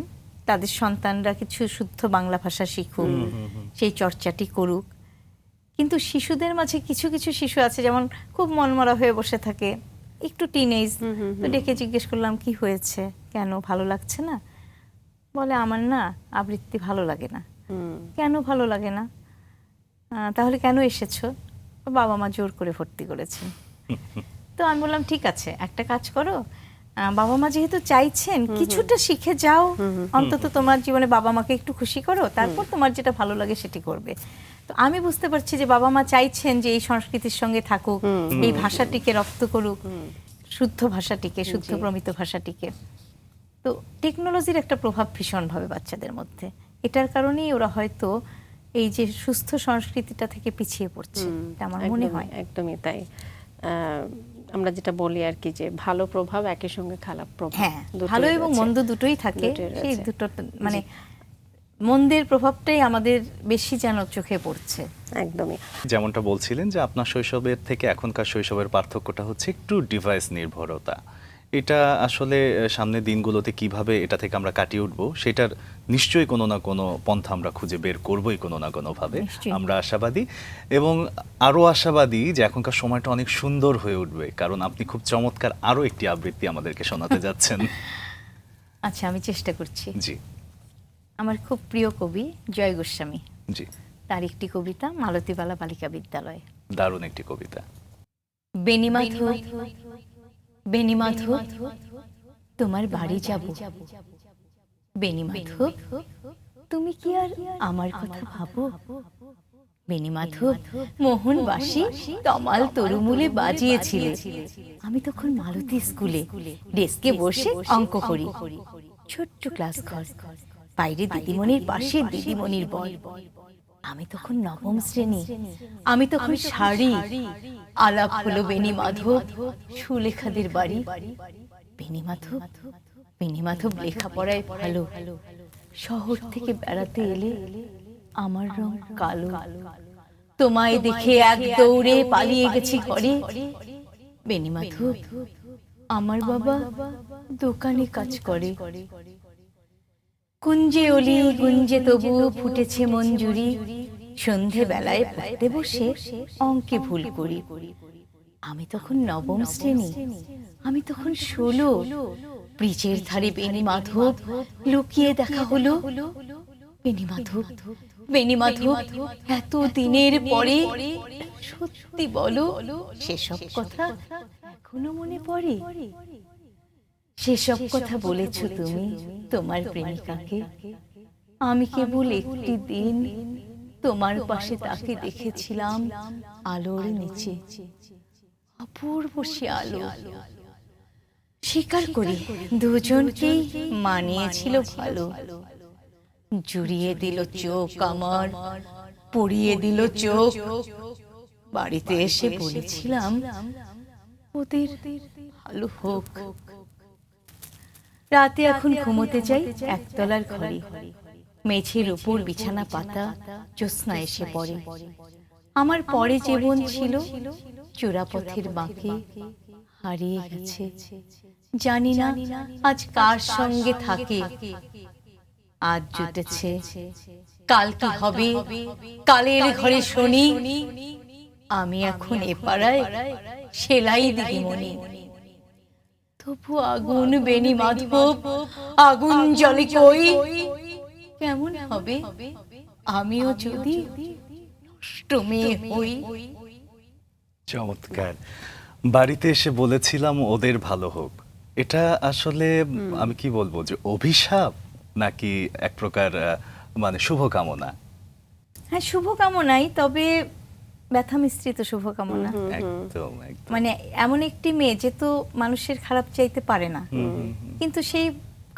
তাদের সন্তানরা কিছু শুদ্ধ বাংলা ভাষা শিখুক, সেই চর্চাটি করুক। কিন্তু শিশুদের মাঝে কিছু কিছু শিশু আছে যেমন খুব মনমরা হয়ে বসে থাকে, একটু টিনেজ। তো ডেকে জিজ্ঞেস করলাম কি হয়েছে, কেন ভালো লাগছে না? বলে আমার না আবৃত্তি ভালো লাগে না। কেন ভালো লাগে না? তাহলে কেন এসেছো? বাবা মা জোর করে ভর্তি করেছেন। তো আমি বললাম ঠিক আছে, একটা কাজ করো, বাবা মা যেহেতু চাইছেন কিছুটা শিখে যাও, অন্তত তোমার জীবনে বাবা মাকে একটু খুশি করো, তারপর তোমার যেটা ভালো লাগে সেটি করবে। তো আমি বুঝতে পারছি যে বাবা মা চাইছেন যে এই সংস্কৃতির সঙ্গে থাকুক, এই ভাষাটিকে রপ্ত করুক, শুদ্ধ ভাষাটিকে, শুদ্ধ প্রমিত ভাষাটিকে। তো টেকনোলজির একটা প্রভাব ভীষণভাবে বাচ্চাদের মধ্যে, এটার কারণেই ওরা হয়তো এই যে সুস্থ সংস্কৃতিটা থেকে পিছিয়ে পড়ছে, এটা আমার মনে হয়। একদমই তাই। আমরা যেটা বলি আর কি, যে ভালো প্রভাব একই সঙ্গে খারাপ প্রভাব, হ্যাঁ, দুটোই ভালো এবং রয়েছে। মন্দ দুটোই থাকে। দুটোই সেই রয়েছে। দুটো মানে মন্দের প্রভাবটাই আমাদের বেশি যেন চোখে পড়ছে। একদমই। যেমনটা বলছিলেন যে আপনার শৈশবের থেকে এখনকার শৈশবের পার্থক্যটা হচ্ছে একটু ডিভাইস নির্ভরতা। এটা আসলে সামনের দিনগুলোতে কিভাবে এটা থেকে আমরা কাটিয়ে উঠবো সেটার নিশ্চয়ই কোনো না কোনো পন্থা আমরা খুঁজে বের করবোই কোনো না কোনোভাবে। নিশ্চয়ই। আমরা আশাবাদী, এবং আরও আশাবাদী যে এখনকার সময়টা অনেক সুন্দর হয়ে উঠবে, কারণ আপনি খুব চমৎকার আরও একটি আবৃত্তি আমাদেরকে শোনাতে যাচ্ছেন। আচ্ছা, আমি চেষ্টা করছি। জি আমার খুব প্রিয় কবি জয় গোস্বামী, জি, তার একটি কবিতা মালতীবালা বালিকা বিদ্যালয়। দারুণ একটি কবিতা। বেনিমাধব, বেনিমাধব তোমার বাড়ি যাব, বেনিমাধব তুমি কি আর আমার কথা ভাবো? বেনিমাধব মোহনবাসী তমাল তরুমূলে বাজিয়েছিলে, আমি তখন মালতী স্কুলে ডেস্কে বসে অঙ্ক করি, ছোট্ট ক্লাস ঘর, বাইরে দিদিমণির পাশে দিদিমণির বল, আমি তখন নবম শ্রেণী, আমি তখন শাড়ি, আলাপ হলো বেনিমাধব সুলেখাদের বাড়ি। বেনিমাধব, বেনিমাধব লেখাপড়ায় ভালো, শহর থেকে বেড়াতে এলে আমার রং কালো, তোমায় দেখে এক দৌড়ে পালিয়ে গেছি ঘরে। বেনিমাধব আমার বাবা দোকানে কাজ করে, কুঞ্জে অলি গুঞ্জে তবু ফুটেছে মঞ্জুরি, সন্ধে বেলায় পড়তে বসে অঙ্কে ভুল করি। আমি তখন নবম শ্রেণী, আমি তখন 16, ব্রিজের ধারে বেনিমাধব লুকিয়ে দেখা হলো। বেনিমাধব, বেনিমাধব এত দিনের পরে সত্যি বলো, সেসব কথা এখনো মনে পড়ে? সেসব কথা বলেছ তুমি তোমার প্রেমিকাকে, আমি কেবল একটি দিন তোমার পাশে তাকে দেখেছিলাম আলোর নিচে, অপূর্ব সে আলো। স্বীকার করি দুজনকেই মানিয়েছিল ভালো, জুড়িয়ে দিল চোখ আমার পড়িয়ে দিল চোখ। বাড়িতে এসে বলেছিলাম ওদের ভালো হোক। রাতে এখন ঘুমোতে যাই একতলার ঘরে, মেঝের উপর বিছানা পাতা, জ্যোৎস্না এসে পড়ে। আমার পরে জীবন ছিল চোরাপথের বাঁকে হারিয়ে গেছে। জানি না আজ কার সঙ্গে থাকে। আজ জুটেছে, কাল কি হবে, কালের ঘরে শনি। আমি এখন এ পাড়ায় সেলাই দিদিমণি। তবু আগুন বেনি মাধব, আগুন জলে কই। কেমন হবে আমিও যদি নষ্ট মেয়ে হই। চমৎকার। বাড়িতে এসে বলেছিলাম ওদের ভালো হোক, এটা আসলে আমি কি বলবো যে অভিশাপ নাকি এক প্রকার মানে শুভকামনা? হ্যাঁ, শুভকামনাই, তবে ব্যথা মিশ্রিত শুভকামনা। একদম একদম। মানে এমন একটি মেয়ে যে তো মানুষের খারাপ চাইতে পারে না, কিন্তু সেই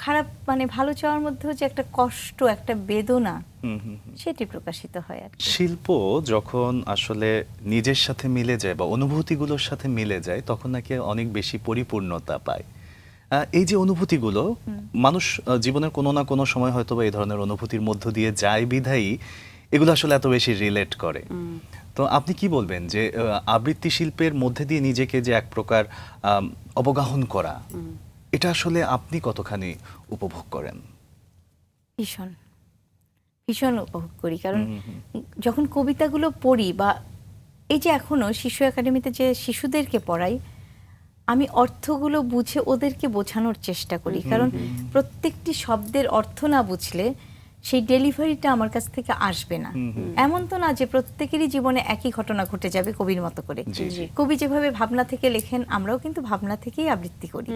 খারাপ মানে ভালো চাওয়ার মধ্যেও যে একটা কষ্ট, একটা বেদনা, সেটি প্রকাশিত হয় আর কি। শিল্প যখন আসলে নিজের সাথে মিলে যায় বা অনুভূতিগুলোর সাথে মিলে যায় তখন নাকি অনেক বেশি পরিপূর্ণতা পায়। এই যে অনুভূতিগুলো মানুষ জীবনের কোনো না কোনো সময় হয়তো বা এই ধরনের অনুভূতির মধ্য দিয়ে যায় বিধায়ী এগুলো আসলে এত বেশি রিলেট করে। তো আপনি কি বলবেন যে আবৃত্তি শিল্পের মধ্যে দিয়ে নিজেকে যে এক প্রকার অবগাহন করা, এটা আসলে আপনি কতখানি উপভোগ করেন? ভীষণ ভীষণ উপভোগ করি, কারণ যখন কবিতাগুলো পড়ি বা এই যে এখনো শিশু একাডেমিতে যে শিশুদেরকে পড়াই, আমি অর্থগুলো বুঝে ওদেরকে বোঝানোর চেষ্টা করি, কারণ প্রত্যেকটি শব্দের অর্থ না বুঝলে সেই ডেলিভারিটা আমার কাছ থেকে আসবে না। এমন তো না যে প্রত্যেকেরই জীবনে একই ঘটনা ঘটে যাবে কবির মতো করে। কবি যেভাবে ভাবনা থেকে লেখেন, আমরাও কিন্তু ভাবনা থেকেই আবৃত্তি করি,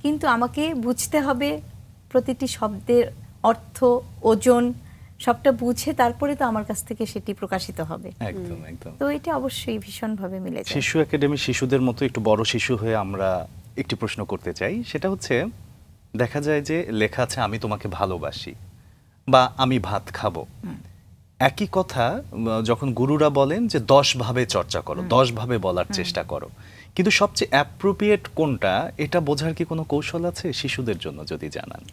কিন্তু আমাকে বুঝতে হবে প্রতিটি শব্দের অর্থ, ওজন সবটা বুঝে তারপরে তো আমার কাছ থেকে সেটি প্রকাশিত হবে। একদম একদম। তো এটা অবশ্যই ভীষণভাবে মিলে যায়। শিশু একাডেমি শিশুদের মতো একটু বড় শিশু হয়ে আমরা একটি প্রশ্ন করতে চাই, সেটা হচ্ছে দেখা যায় যে লেখা আছে আমি তোমাকে ভালোবাসি বা আমি ভাত খাবো, একই কথা যখন গুরুরা বলেন যে 10 ভাবে চর্চা করো, 10 ভাবে বলার চেষ্টা করো, কিন্তু সবচেয়ে অ্যাপ্রোপ্রিয়েট কোনটা এটা বোঝার কি কোনো কৌশল আছে শিশুদের জন্য যদি জানান?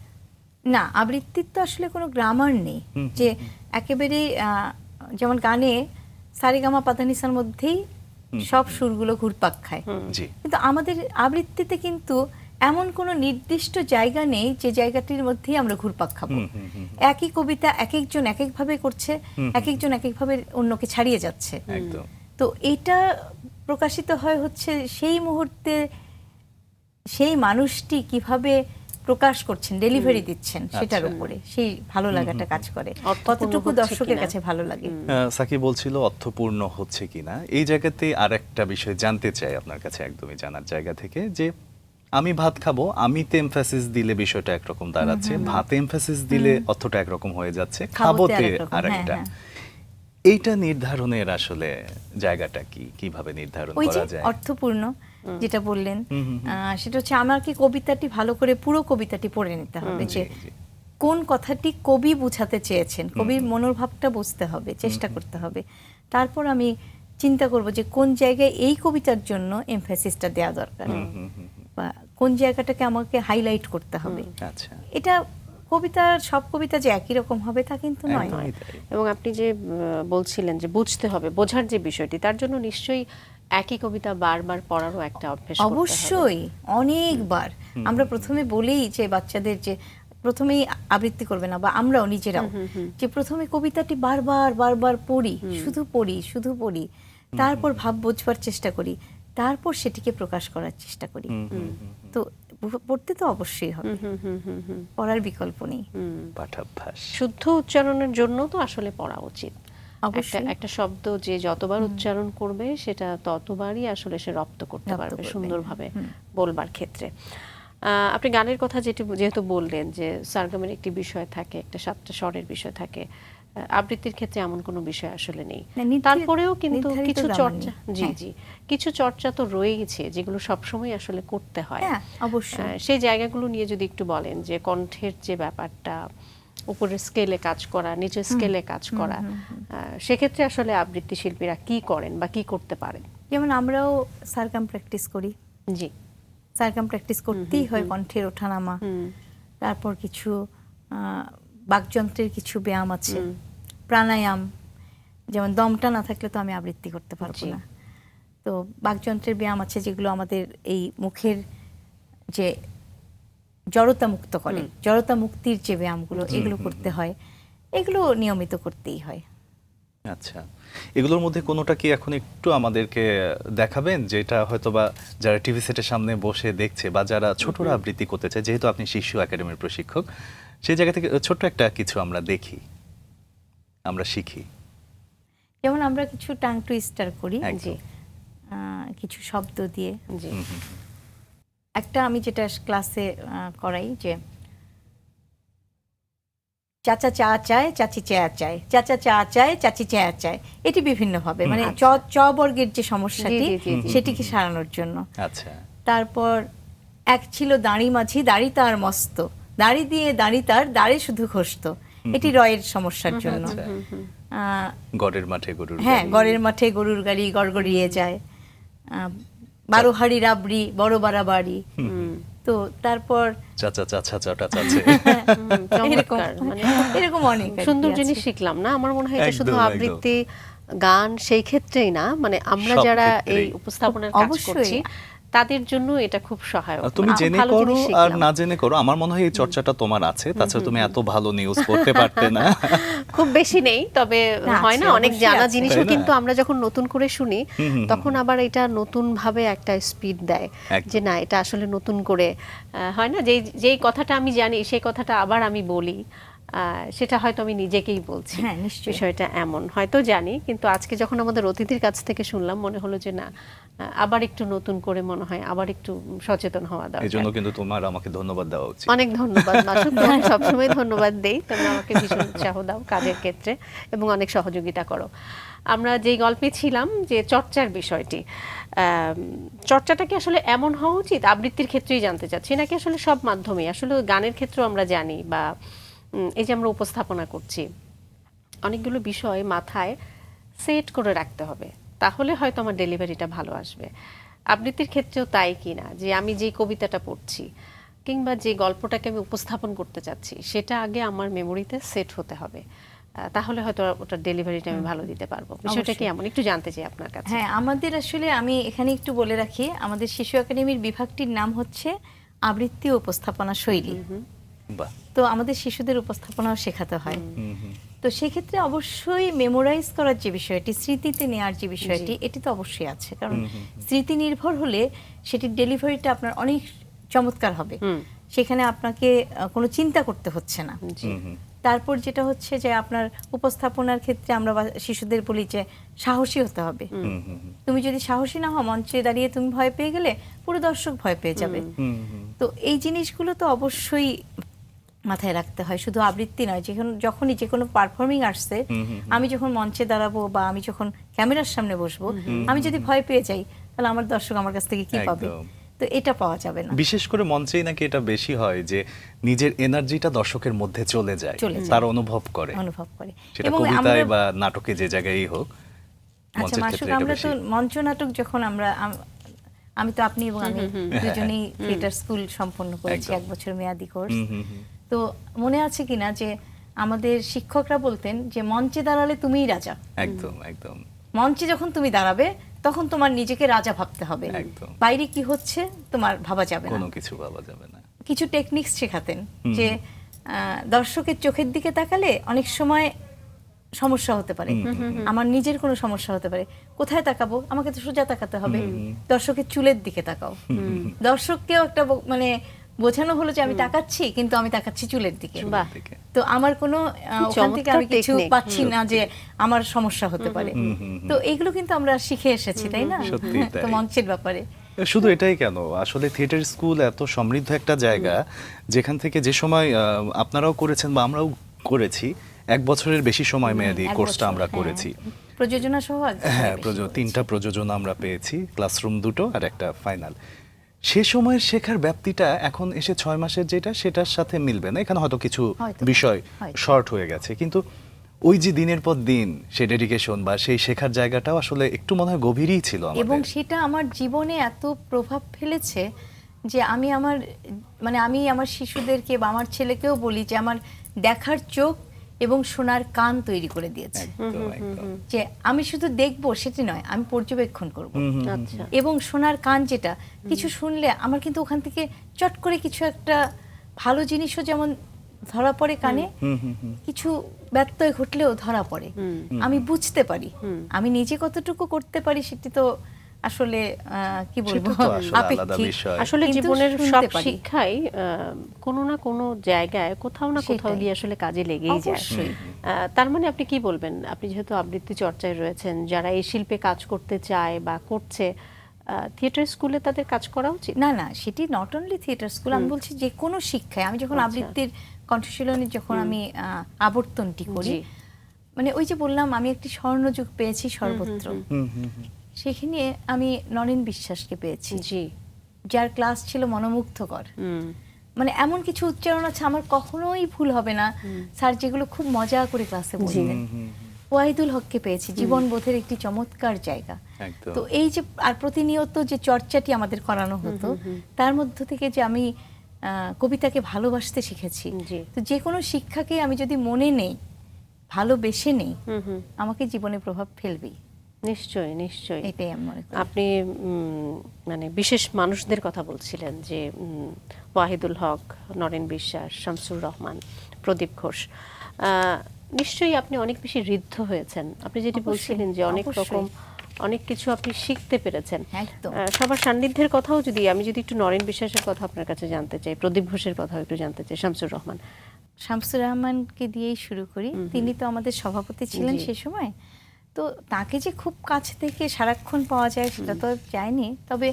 না, আবৃত্তির তো আসলে কোনো গ্রামার নেই যে একেবারে যেমন গানে সারেগামা পাধানিসার মধ্যেই সব সুরগুলো ঘুরপাক খায়, কিন্তু আমাদের আবৃত্তিতে কিন্তু এমন কোনো নির্দিষ্ট জায়গা নেই যে জায়গাটির মধ্যেই আমরা ঘুরপাক খাবো। একই কবিতা এক একজন এক একভাবে করছে, এক একজন এক একভাবে অন্যকে ছাড়িয়ে যাচ্ছে। তো এটা প্রকাশিত হয় হচ্ছে সেই মুহূর্তে সেই মানুষটি কিভাবে প্রকাশ করছেন, ডেলিভারি দিচ্ছেন সেটার উপরে সেই ভালো লাগাটা কাজ করে, কতটুকু দর্শকের কাছে ভালো লাগে। সাকিব বলছিল অর্থপূর্ণ হচ্ছে কিনা, এই জায়গাতে আরেকটা বিষয় জানতে চাই আপনার কাছে, একদমই জানার জায়গা থেকে, যে আমি ভাত খাবো, আমিতে এমফাসিস দিলে বিষয়টা একরকম দাঁড়াচ্ছে, ভাতে এমফাসিস দিলে অর্থটা একরকম হয়ে যাচ্ছে, খাবোতে আরেকটা। এইটা নির্ধারণের আসলে জায়গাটা কি, কিভাবে নির্ধারণ করা যায়? অর্থপূর্ণ যেটা বললেন সেটা হচ্ছে আমাকে কবিতাটি ভালো করে পুরো কবিতাটি পড়ে নিতে হবে, যে কোন কথাটি কবি বুঝাতে চেয়েছেন, কবির মনোভাবটা বুঝতে হবে, চেষ্টা করতে হবে। তারপর আমি চিন্তা করব যে কোন জায়গায় এই কবিতার জন্য এমফাসিসটা দেওয়া দরকার বা কোন জায়গাটাকে আমাকে হাইলাইট করতে হবে। এটা কবিতার সব কবিতা যে একই রকম হবে তা কিন্তু নয়। এবং আপনি যে বলছিলেন যে বুঝতে হবে, বোঝার যে বিষয়টি, তার জন্য নিশ্চয়ই একই কবিতা বারবার পড়ারও একটা অভ্যাস করতে হবে। অবশ্যই, অনেকবার। আমরা প্রথমে বলেই যে বাচ্চাদের যে প্রথমেই আবৃত্তি করবে না, বা আমরাও নিজেরাও যে প্রথমে কবিতাটি বারবার বারবার পড়ি, শুধু পড়ি, তারপর ভাব বোঝবার চেষ্টা করি, তারপর সেটিকে প্রকাশ করার চেষ্টা করি। তো পড়তে তো অবশ্যই হবে, পড়ার বিকল্প নেই। পাঠাভ্যাস, শুদ্ধ উচ্চারণের জন্য তো আসলে পড়া উচিত। একটা শব্দ যে যতবার উচ্চারণ করবে সেটা ততবারই আসলে সে রপ্ত করতে পারবে সুন্দরভাবে বলবার ক্ষেত্রে। আপনি গানের কথা যেহেতু বললেন যে সারগামের একটি বিষয় থাকে, একটা 7টা স্বরের বিষয় থাকে, আবৃত্তির ক্ষেত্রে এমন কোনো বিষয় আসলে নেই। তারপরেও কিন্তু কিছু চর্চা, কিছু চর্চা তো রয়েছে যেগুলো সবসময় আসলে করতে হয়। অবশ্যই সেই জায়গাগুলো নিয়ে যদি একটু বলেন, যে কণ্ঠের যে ব্যাপারটা, উপরের স্কেলে কাজ করা, নিচের স্কেলে কাজ করা, সেক্ষেত্রে আসলে আবৃত্তি শিল্পীরা কি করেন বা কি করতে পারেন? যেমন আমরাও সারকাম প্র্যাকটিস করি, জি, সারকাম প্র্যাকটিস করতেই হয়, কণ্ঠের ওঠানামা, তারপর কিছু বাকযন্ত্রের কিছু ব্যায়াম আছে, প্রাণায়াম, যেমন দমটা না থাকলে তো আমি আবৃত্তি করতে পারবো না। তো বাকযন্ত্রের ব্যায়াম আছে যেগুলো আমাদের এই মুখের যে জড়তা মুক্ত করে, জড়তা মুক্তির যে ব্যায়ামগুলো এগুলো করতে হয়, এগুলো নিয়মিত করতেই হয়। আচ্ছা, এগুলোর মধ্যে কোনোটা কি এখন একটু আমাদেরকে দেখাবেন, যেটা হয়তোবা যারা টিভি সেটের সামনে বসে দেখছে বা যারা ছোটরা আবৃত্তি করতে চায়, যেহেতু আপনি শিশু একাডেমির প্রশিক্ষক, সেই জায়গা থেকে ছোট্ট একটা কিছু আমরা দেখি, আমরা শিখি। যেমন আমরা কিছু টাং টুইস্টার করি, জি, কিছু শব্দ দিয়ে। জি, একটা আমি যেটা ক্লাসে করাই, যে চাচা চা চায়, চাচি চেয়া চায়, চাচা চা চায়, চাচি চেয়া চায়, এটি বিভিন্নভাবে, মানে চ বর্গের যে সমস্যাটি সেটিকে সারানোর জন্য। আচ্ছা, তারপর এক ছিল দাঁড়ি মাঝি, দাড়ি তার মস্ত, দাড়ি দিয়ে দাড়ি তার, দাড়ি শুধু ঘষত, এটি রয়ের সমস্যার জন্য। গড়ের মাঠে গরুর হ্যাঁ, গড়ের মাঠে গরুর গাড়ি গড়গড়িয়ে যায়, 12 হাড়ি রাবড়ি বড় বাড়াবাড়ি। তো তারপর চাচা চাচা চাটা চাচে, এরকম অনেক সুন্দর জিনিস শিখলাম না? আমার মনে হয় এটা শুধু একদম, আবৃত্তি গান সেই ক্ষেত্রেই না, মানে আমরা সব যারা ক্ষেত্রেই। এই উপস্থাপনার কাজ অবশ্যই। করছি তাদের জন্য এটা খুব সহায়ক। তুমি খুব জেনে ভালো করো জিনিস আর শিখলাম। না জেনে করো, আমার মনে হয় এই চর্চাটা তোমার আছে, তাছাড়া তুমি এত ভালো নিউজ পড়তে পারতে না। খুব বেশি নেই, তবে না, হয় না আছে, অনেক অবশ্যই জানা আছে। জিনিসও, তাই না? কিন্তু আমরা যখন নতুন করে শুনি তখন আবার এটা নতুন ভাবে একটা স্পিড দেয়, একদম। যে না এটা আসলে নতুন করে হয় না, যেই কথাটা আমি জানি সেই কথাটা আবার আমি বলি, সেটা হয়তো আমি নিজেকেই বলছি। হ্যাঁ, নিশ্চয়ই। বিষয়টা এমন হয়তো জানি, কিন্তু আজকে যখন আমাদের অতিথির কাছ থেকে শুনলাম মনে হলো যে না, আবার একটু নতুন করে মনে হয় আবার একটু সচেতন হওয়া এই জন্য দরকার। কিন্তু তোমার আমাকে ধন্যবাদ দেওয়া উচিত। অনেক ধন্যবাদ মাসুদ, তোমাকে সবসময় ধন্যবাদ দেই, তোমরা আমাকে ভীষণ উৎসাহ দাও কাজের ক্ষেত্রে এবং অনেক সহযোগিতা করো। আমরা যেই গল্পে ছিলাম যে চর্চার বিষয়টি, চর্চাটা কি আসলে এমন হওয়া উচিত আবৃত্তির ক্ষেত্রেই জানতে চাচ্ছি, নাকি আসলে সব মাধ্যমে, আসলে গানের ক্ষেত্রেও আমরা জানি, বা এই যে আমরা উপস্থাপনা করছি, অনেকগুলো বিষয় মাথায় সেট করে রাখতে হবে, তাহলে হয়তো আমার ডেলিভারিটা ভালো আসবে। আবৃত্তির ক্ষেত্রেও তাই কি না, যে আমি যে কবিতাটা পড়ছি কিংবা যে গল্পটাকে আমি উপস্থাপন করতে চাচ্ছি সেটা আগে আমার মেমোরিতে সেট হতে হবে, তাহলে হয়তো ওটার ডেলিভারিটা আমি ভালো দিতে পারবো। বিষয়টা কি এমন, একটু জানতে চাই আপনার কাছে। হ্যাঁ, আমাদের আসলে আমি এখানে একটু বলে রাখি, আমাদের শিশু একাডেমির বিভাগটির নাম হচ্ছে আবৃত্তি ও উপস্থাপনা শৈলী। বাহ, তো আমাদের শিশুদের উপস্থাপনাও শেখাতে হয়। তো সেক্ষেত্রে অবশ্যই মেমোরাইজ করার যে বিষয়টি, স্মৃতিতে নেওয়ার যে বিষয়টি, এটি তো অবশ্যই আছে, কারণ স্মৃতি নির্ভর হলে সেটির ডেলিভারিটা আপনার অনেক চমৎকার হবে, সেখানে আপনাকে কোনো চিন্তা করতে হচ্ছে না। তারপর যেটা হচ্ছে যে আপনার উপস্থাপনার ক্ষেত্রে আমরা শিশুদের বলি যে সাহসী হতে হবে। তুমি যদি সাহসী না হও, মঞ্চে দাঁড়িয়ে তুমি ভয় পেয়ে গেলে পুরো দর্শক ভয় পেয়ে যাবে। তো এই জিনিসগুলো তো অবশ্যই মাথায় রাখতে হয়, শুধু আবৃত্তি নয়, যখনই যে কোনো পারফর্মিং আর্টসে আমি যখন মঞ্চে দাঁড়াবো বা আমি যখন ক্যামেরার সামনে বসবো, আমি যদি ভয় পেয়ে যাই তাহলে আমার দর্শক আমার কাছ থেকে কি পাবে? তো এটা পাওয়া যাবে না। বিশেষ করে মঞ্চেই নাকি এটা বেশি হয় যে নিজের এনার্জিটা দর্শকের মধ্যে চলে যায়, তার অনুভব করে, সেটা কবিতায় বা নাটকে যে জায়গায়ই হোক। আচ্ছা মাসুক, আমরা তো মঞ্চ নাটক যখন আমি তো আপনি এবং আমি দুজনেই থিয়েটার স্কুল সম্পন্ন করেছি, 1 বছর মেয়াদি কোর্স। তো মনে আছে কিনা যে আমাদের শিক্ষকরা বলতেন যে মঞ্চে দাঁড়ালে তুমিই রাজা। একদম একদম। মঞ্চে যখন তুমি দাঁড়াবে তখন তোমার নিজেকে রাজা ভাবতে হবে, বাইরে কি হচ্ছে তোমার ভাবা যাবে না, কোনো কিছু ভাবা যাবে না। কিছু টেকনিক্স শেখাতেন, যে দর্শকের চোখের দিকে তাকালে অনেক সময় সমস্যা হতে পারে, আমার নিজের কোনো সমস্যা হতে পারে, কোথায় তাকাবো, আমাকে তো সোজা তাকাতে হবে, দর্শকের চুলের দিকে তাকাও। দর্শককেও একটা মানে বোঝানো হলো যে আমি তাকাচ্ছি, কিন্তু আমি তাকাচ্ছি চুলের দিকে। তো আমার কোনো ওখান থেকে আমি কিছু পাচ্ছি না যে আমার সমস্যা হতে পারে। তো এইগুলো কিন্তু আমরা শিখে এসেছি, তাই না? তো মঞ্চের ব্যাপারে শুধু এটাই কেন, আসলে থিয়েটার স্কুল এত সমৃদ্ধ একটা জায়গা, যেখান থেকে যে সময় আপনারাও করেছেন বা আমরাও করেছি, 1 বছরের বেশি সময় মেয়াদী কোর্সটা আমরা করেছি, প্রযোজনা সহ। হ্যাঁ, 3টা প্রযোজনা আমরা পেয়েছি, ক্লাসরুম 2টো আর একটা ফাইনাল। সে সময়ের শেখার ব্যাপ্তিটা এখন এসে 6 মাসের যেটা সেটার সাথে মিলবে না, এখানে হয়তো কিছু হয়তো, বিষয় হয়তো। শর্ট হয়ে গেছে, কিন্তু ওই যে দিনের পর দিন সেই ডেডিকেশন বা সেই শেখার জায়গাটাও আসলে একটু মনে হয় গভীরই ছিল এবং আমাদের। সেটা আমার জীবনে এত প্রভাব ফেলেছে যে আমি আমার শিশুদেরকে বা আমার ছেলেকেও বলি যে আমার দেখার চোখ এবং শোনার কান তৈরি করে দিয়েছে। একদম একদম। যে আমি শুধু দেখবো সেটি নয়, আমি পর্যবেক্ষণ করব। আচ্ছা। এবং শোনার কান যেটা, কিছু শুনলে আমার কিন্তু ওখান থেকে চট করে কিছু একটা ভালো জিনিসও যেমন ধরা পড়ে কানে, কিছু ব্যত্যয় ঘটলেও ধরা পড়ে, আমি বুঝতে পারি। আমি নিজে কতটুকু করতে পারি সেটি তো আসলে কি বলবো, সেটা তো আসলে আলাদা আপেক্ষিক। বিষয়। আসলে কিন্তু জীবনের শুনতে সব পারি। শিক্ষাই কোনো না কোনো জায়গায় কোথাও না কোথাও সেটাই। গিয়ে আসলে কাজে লেগেই যায়। অবশ্যই। তার মানে আপনি কি বলবেন, আপনি যেহেতু আবৃত্তি চর্চায় রয়েছেন, যারা এই শিল্পে কাজ করতে চায় বা করছে, থিয়েটার স্কুলে তাদের কাজ করা উচিত? না না, সেটি নট অনলি থিয়েটার স্কুল, আমি বলছি যে কোনো শিক্ষায়। আমি যখন আচ্ছা। আবৃত্তির কণ্ঠশীলনের যখন আমি আবর্তনটি করি, জি। মানে ওই যে বললাম আমি একটি স্বর্ণযুগ পেয়েছি সর্বত্র, সেখানে আমি নরেন বিশ্বাসকে পেয়েছি, জি। যার ক্লাস ছিল মনোমুগ্ধকর। হুম। মানে এমন কিছু উচ্চারণ আছে আমার কখনোই ভুল হবে না, স্যার যেগুলো খুব মজা করে ক্লাসে বলতেন। ওয়াহিদুল হককে পেয়েছি, জীবনবোধের একটি চমৎকার জায়গা। একদম। তো এই যে আর প্রতিনিয়ত যে চর্চাটি আমাদের করানো হতো, তার মধ্য থেকে যে আমি কবিতাকে ভালোবাসতে শিখেছি। জি। তো যে কোনো শিক্ষাকে আমি যদি মনে নেই, ভালোবেসে নেই, আমাকে জীবনে প্রভাব ফেলবেই, নিশ্চয়ই নিশ্চয়ই। এটাই আমি মনে করি। আপনি মানে বিশেষ মানুষদের কথা বলছিলেন যে ওয়াহিদুল হক, নরেন বিশ্বাস, শামসুর রহমান, প্রদীপ ঘোষ, নিশ্চয়ই আপনি অনেক বেশি ঋদ্ধ হয়েছেন। আপনি যেটি অবশ্যই, বলছিলেন যে অনেক অবশ্যই। রকম অনেক কিছু আপনি শিখতে পেরেছেন। একদম। সবার সান্নিধ্যের কথাও যদি আমি একটু নরেন বিশ্বাসের কথা আপনার কাছে জানতে চাই, প্রদীপ ঘোষের কথাও একটু জানতে চাই, শামসুর রহমান। শামসুর রহমানকে দিয়েই শুরু করি। তিনি তো আমাদের সভাপতি ছিলেন জি। সে সময়। তো তাকে যে খুব কাছ থেকে সারাক্ষণ পাওয়া যায় সেটা তো যায়নি, তবে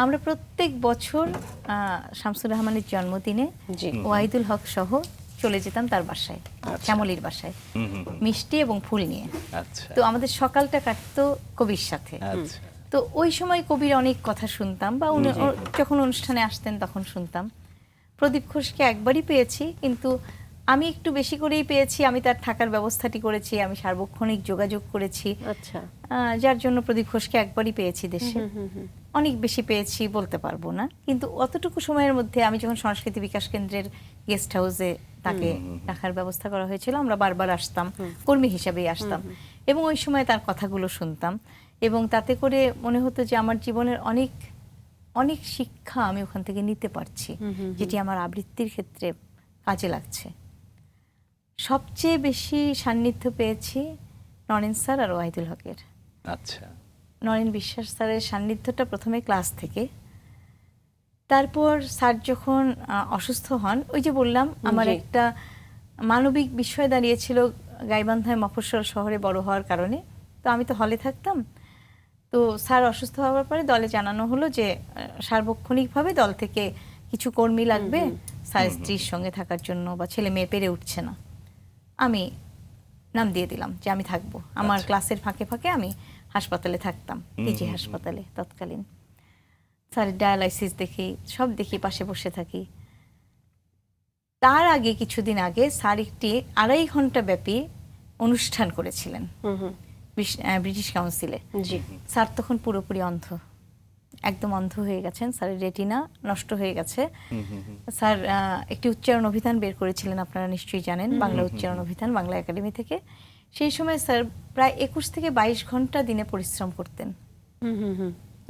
আমরা প্রত্যেক বছর শামসুর রহমানের জন্মদিনে জি। ওয়াহিদুল হক সহ চলে যেতাম তার বাসায়, শ্যামলীর বাসায়, মিষ্টি এবং ফুল নিয়ে। আচ্ছা তো আমাদের সকালটা কাটতো কবির সাথে। আচ্ছা। তো ওই সময় কবির অনেক কথা শুনতাম, বা যখন অনুষ্ঠানে আসতেন তখন শুনতাম। প্রদীপ ঘোষকে একবারই পেয়েছি, কিন্তু আমি একটু বেশি করেই পেয়েছি। আমি তার থাকার ব্যবস্থাটি করেছি, আমি সার্বক্ষণিক যোগাযোগ করেছি, আচ্ছা। যার জন্য প্রদীপ ঘোষকে একবারই পেয়েছি দেশে। অনেক বেশি পেয়েছি বলতে পারবো না, কিন্তু অতটুকু সময়ের মধ্যে আমি যখন সংস্কৃতি বিকাশ কেন্দ্রের গেস্ট হাউসে তাকে রাখার ব্যবস্থা করা হয়েছিল, আমরা বারবার আসতাম, কর্মী হিসাবেই আসতাম, এবং ওই সময় তার কথাগুলো শুনতাম, এবং তাতে করে মনে হতো যে আমার জীবনের অনেক অনেক শিক্ষা আমি ওখান থেকে নিতে পারছি, যেটি আমার আবৃত্তির ক্ষেত্রে কাজে লাগছে। সবচেয়ে বেশি সান্নিধ্য পেয়েছি নরেন স্যার আর ওয়াহিদুল হকের। আচ্ছা। নরেন বিশ্বাস স্যারের সান্নিধ্যটা প্রথমে ক্লাস থেকে, তারপর স্যার যখন অসুস্থ হন, ওই যে বললাম আমার একটা মানবিক বিষয় দাঁড়িয়েছিল গাইবান্ধায় মফস্বল শহরে বড় হওয়ার কারণে। তো আমি তো হলে থাকতাম, তো স্যার অসুস্থ হওয়ার পরে দলে জানানো হলো যে সার্বক্ষণিকভাবে দল থেকে কিছু কর্মী লাগবে স্যার স্ত্রীর সঙ্গে থাকার জন্য, বা ছেলে মেয়ে পেরে উঠছে না। আমি নাম দিয়ে দিলাম যে আমি থাকবো। আমার ক্লাসের ফাঁকে ফাঁকে আমি হাসপাতালে থাকতাম, পিজি হাসপাতালে তৎকালীন। স্যারের ডায়ালাইসিস দেখি, সব দেখি, পাশে বসে থাকি। তার আগে কিছুদিন আগে স্যার একটি 2.5 ঘন্টা ব্যাপী অনুষ্ঠান করেছিলেন ব্রিটিশ কাউন্সিলে। জি। স্যার তখন পুরোপুরি অন্ধ, একদম অন্ধ হয়ে গেছেন, স্যারের রেটিনা নষ্ট হয়ে গেছে। স্যার একটি উচ্চারণ অভিধান বের করেছিলেন, আপনারা নিশ্চয়ই জানেন, বাংলা উচ্চারণ অভিধান, বাংলা একাডেমি থেকে। সেই সময় স্যার প্রায় 21 থেকে 22 ঘন্টা দিনে পরিশ্রম করতেন,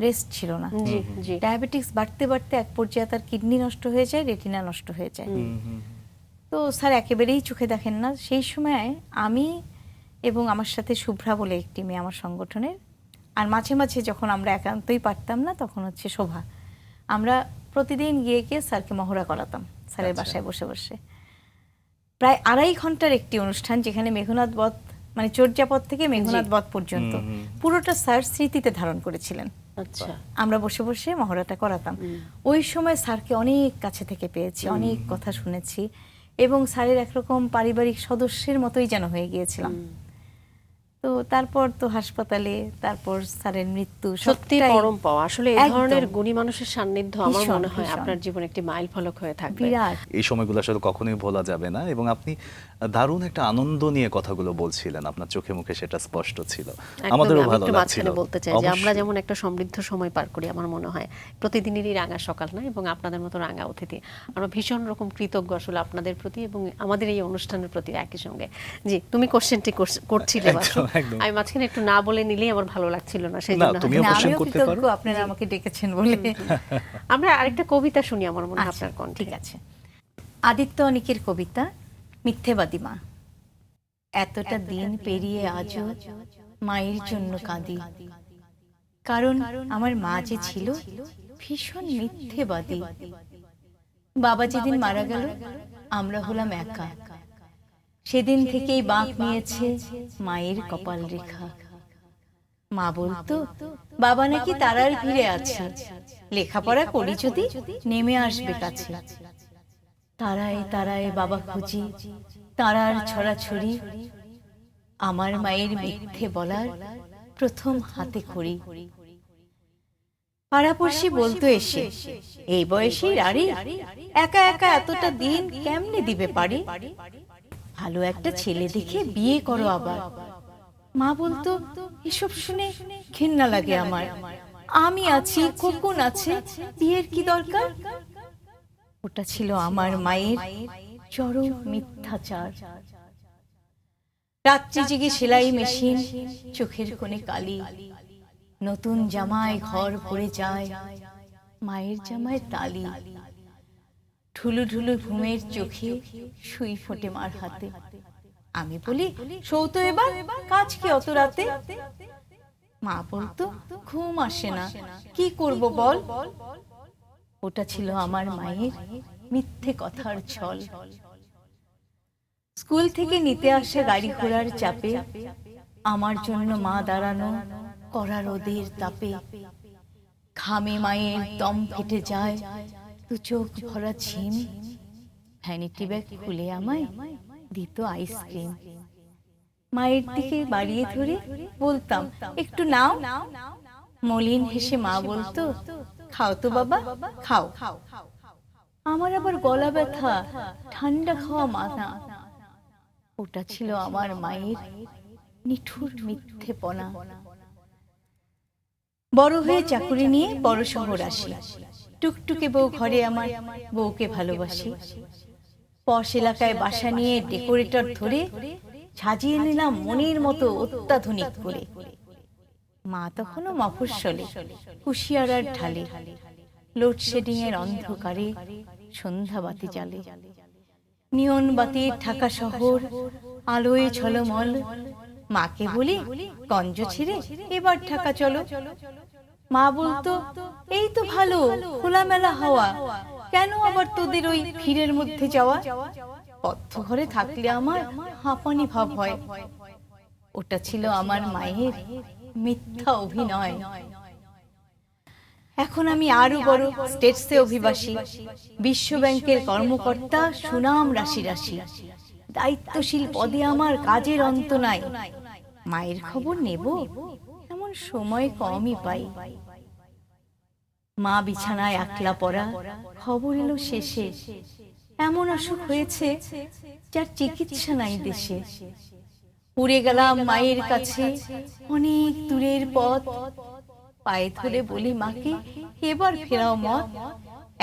রেস্ট ছিল না। জি। জি। ডায়াবেটিক্স বাড়তে বাড়তে এক পর্যায়ে তার কিডনি নষ্ট হয়ে যায়, রেটিনা নষ্ট হয়ে যায়। তো স্যার একেবারেই চোখে দেখেন না। সেই সময় আমি এবং আমার সাথে শুভ্রা বলে একটি মেয়ে আমার সংগঠনের, আর মাঝে মাঝে যখন আমরা একান্তই পারতাম না তখন হচ্ছে শোভা, আমরা প্রতিদিন গিয়ে গিয়ে স্যারকে মহড়া করাতাম স্যারের বাসায় বসে বসে। প্রায় 2.5 ঘন্টার একটি অনুষ্ঠান, যেখানে মেঘনাদ বধ মানে চর্যাপদ থেকে মেঘনাদ বধ পর্যন্ত পুরোটা স্যার স্মৃতিতে ধারণ করেছিলেন। আচ্ছা। আমরা বসে বসে মহড়াটা করাতাম। ওই সময় স্যারকে অনেক কাছে থেকে পেয়েছি, অনেক কথা শুনেছি, এবং স্যারের একরকম পারিবারিক সদস্যের মতোই যেন হয়ে গিয়েছিলাম। তো তারপর তো হাসপাতালে, তারপর স্যারের মৃত্যু, সত্যি সবটাই পরম পাওয়া। আসলে এই একদম। ধরনের গুণী মানুষের সান্নিধ্য আমার ভীষণ, মনে হয় ভীষণ। আপনার জীবনে একটি মাইল ফলক হয়ে থাকবে। বিরাট। এই সময়গুলো আসলে কখনোই ভোলা যাবে না, এবং আপনি দারুণ একটা আনন্দ নিয়ে কথাগুলো বলছিলেন, আপনার চোখে মুখে সেটা স্পষ্ট ছিল, একদমই। আমাদেরও আমি ভালো একটু লাগছিল। মাঝখানে বলতে চাই যে আমরা অবশ্যই। যেমন একটা সমৃদ্ধ সময় পার করি, আমার মনে হয় প্রতিদিনেরই রাঙা সকাল না, এবং আপনাদের মতো রাঙা অতিথি আমরা ভীষণ রকম কৃতজ্ঞ আসলে আপনাদের প্রতি এবং আমাদের এই অনুষ্ঠানের প্রতি একই সঙ্গে। জি, তুমি কোশ্চেনটি করছিলে বাসু। একদম। আমি মাঝখানে একটু না বলে নিলেই আমার ভালো লাগছিল না, সেই না, জন্য তুমিও না, question আমিও করতে কৃতজ্ঞ পারো। আপনারা আমাকে ডেকেছেন বলে। আমরা আরেকটা কবিতা শুনি আমার মনে হয় আচ্ছা, আপনার কণ্ঠে। ঠিক আছে। আদিত্য অনিকের কবিতা মিথ্যেবাদী মা। এতটা দিন পেরিয়ে আজও মায়ের জন্য কাঁদি, কারণ আমার মা যে ছিল ভীষণ মিথ্যেবাদী। বাবা যেদিন মারা গেল আমরা হলাম একা, সেদিন থেকেই বাঁক নিয়েছে মায়ের কপাল রেখা। মা বলতো বাবা নাকি তারার ভিড়ে আছে, লেখাপড়া করি যদি নেমে আসবে কাছে। তারায় তারায় বাবা খুঁজি, তারার ছড়াছড়ি, আমার মায়ের মিথ্যে বলার প্রথম হাতে খড়ি। পাড়াপড়শি বলতো এসে, এই বয়সে রাড়ি, একা একা এতটা দিন কেমনে দিবে পারি, ভালো একটা ছেলে দেখে বিয়ে করো আবার। মা বলতো এসব শুনে ঘেন্না লাগে আমার, আমি আছি, খোকন আছে, বিয়ের কি দরকার। ওটা ছিল আমার মায়ের চরম মিথ্যাচার। রাত্রি জেগে সেলাই মেশিন, চোখের কোণে কালি, নতুন জামায় ঘর ভরে যায়, মায়ের জামায় তালি। ঢুলু ঢুলু ঘুমের চোখে সুই ফোটে মার হাতে। আমি বলি সৌত এবার, কাজ কি অত রাতে। মা বলতো ঘুম আসে না, কি করব বল। ওটা ছিল আমার মায়ের মিথ্যে কথার ছল। স্কুল থেকে নিতে আসে গাড়ি ঘোড়ার চাপে, আমার জন্য মা দাঁড়ানো কড়া রোদের তাপে। ঘামে মায়ের দম ফেটে যায়, দু চোখ ভরা ঝিম। ভ্যানিটি ব্যাগ খুলে আমায় দিত আইসক্রিম। মায়ের দিকে বাড়িয়ে ধরে বলতাম একটু নাও। মলিন হেসে মা বলতো খাও তো বাবা, খাও। আমার আবার গলা ব্যথা, ঠান্ডা খাওয়া মানা। ওটা ছিল আমার মায়ের নিঠুর মিথ্যেপনা। বড় হয়ে চাকুরি নিয়ে বড় শহর আসি, টুকটুকে বউ ঘরে আমার, বউকে ভালোবাসি। পশ এলাকায় বাসা নিয়ে ডেকোরেটর ধরে সাজিয়ে নিলাম মনের মতো অত্যাধুনিক করে। মা তখনও মফস্বলে, কুশিয়ারার ঢালে, লোডশেডিং এর অন্ধকারে সন্ধ্যা বাতি জ্বালে। নিয়ন বাতির ঢাকা শহর, আলোয় ঝলমল। মাকে বলি গঞ্জ ছিঁড়ে এবার ঢাকা চলো। মা বলতো এই তো ভালো খোলামেলা হাওয়া, কেন আবার তোদের ওই ভিড়ের মধ্যে যাওয়া। বদ্ধ ঘরে থাকলে আমার হাঁপানি ভাব হয়। ওটা ছিল আমার মায়ের মিথ্যা অভিনয়। এখন আমি আরো বড় স্টেটসে অভিবাসী, বিশ্ব ব্যাংকের কর্মকর্তা, সুনাম রাশি রাশি। দায়িত্বশীল পদে আমার কাজের অন্ত নাই। মায়ের খবর নেব এমন সময় কমই পাই। মা বিছানায় একলা পড়া, খবর এলো শেষে এমন অসুখ হয়েছে যার চিকিৎসা নাই দেশে। উড়ে গেলাম মায়ের কাছে, অনেক দূরের পথ। পায়ে ধরে বলি মাকে এবার ফেরাও মত।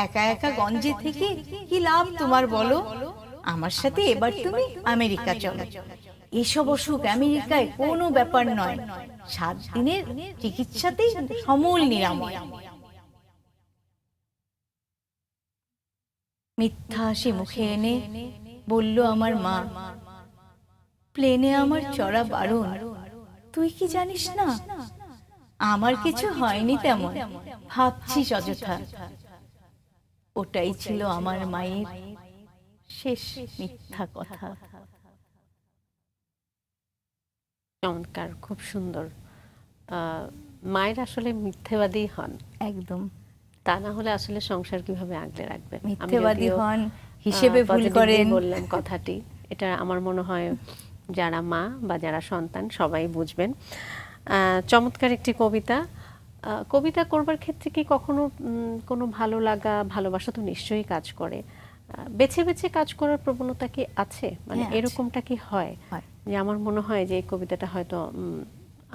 একা একা গঞ্জে থেকে কি লাভ তোমার বলো, আমার সাথে এবার তুমি আমেরিকা চলো। এসব অসুখ আমেরিকায় কোনো ব্যাপার নয়, 7 দিনের চিকিৎসাতেই সমূল নিরাময়। মিথ্যা হাসি মুখে এনে বলল আমার মা, প্লেনে আমার চড়া বারণ, তুই কি জানিস না আমার কিছু হয়নি তেমন, ভাবছিস অযথা। ওটাই ছিল আমার মায়ের শেষ মিথ্যা কথা। চমৎকার, খুব সুন্দর। মায়ের আসলে মিথ্যেবাদী হন, একদম তা না হলে আসলে সংসার কিভাবে আগলে রাখবে। আমি মিথ্যেবাদী যদিও, হন, হিসেবে ভুল positively করেন। বললাম কথাটি, এটা আমার মনে হয় যারা মা বা যারা সন্তান সবাই বুঝবেন। চমৎকার একটি কবিতা। কবিতা করবার ক্ষেত্রে কি কখনো কোনো ভালো লাগা ভালোবাসা তো নিশ্চয়ই কাজ করে, বেছে বেছে কাজ করার প্রবণতা কি আছে? মানে হ্যাঁ, আছে। এরকমটা কি হয় হয়। যে আমার মনে হয় যে এই কবিতাটা হয়তো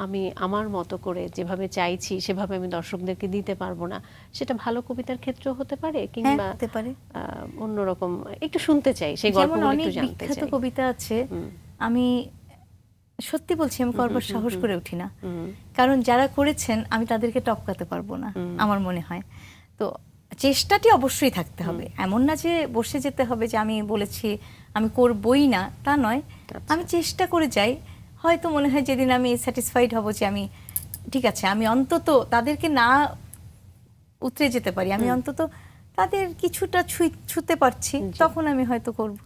আমি আমার মতো করে যেভাবে চাইছি সেভাবে আমি দর্শকদেরকে দিতে পারবো না, সেটা ভালো কবিতার ক্ষেত্রেও হতে পারে, হ্যাঁ, কিংবা হতে পারে। অন্যরকম একটু শুনতে চাই সেই যেমন গল্পগুলো অনেক একটু জানতে বিখ্যাত চাই। কবিতা আছে, আমি সত্যি বলছি আমি করবার সাহস করে উঠি না, কারণ যারা করেছেন আমি তাদেরকে টপকাতে পারবো না আমার মনে হয়। তো চেষ্টাটি অবশ্যই থাকতে হবে, এমন না যে বসে যেতে হবে যে আমি বলেছি আমি করবই না, তা নয়। আমি চেষ্টা করে যাই, হয়তো মনে হয় যেদিন আমি স্যাটিসফাইড হব যে আমি ঠিক আছে, আমি অন্তত তাদেরকে না উতরে যেতে পারি, আমি অন্তত তাদের কিছুটা ছুঁতে পারছি, তখন আমি হয়তো করব।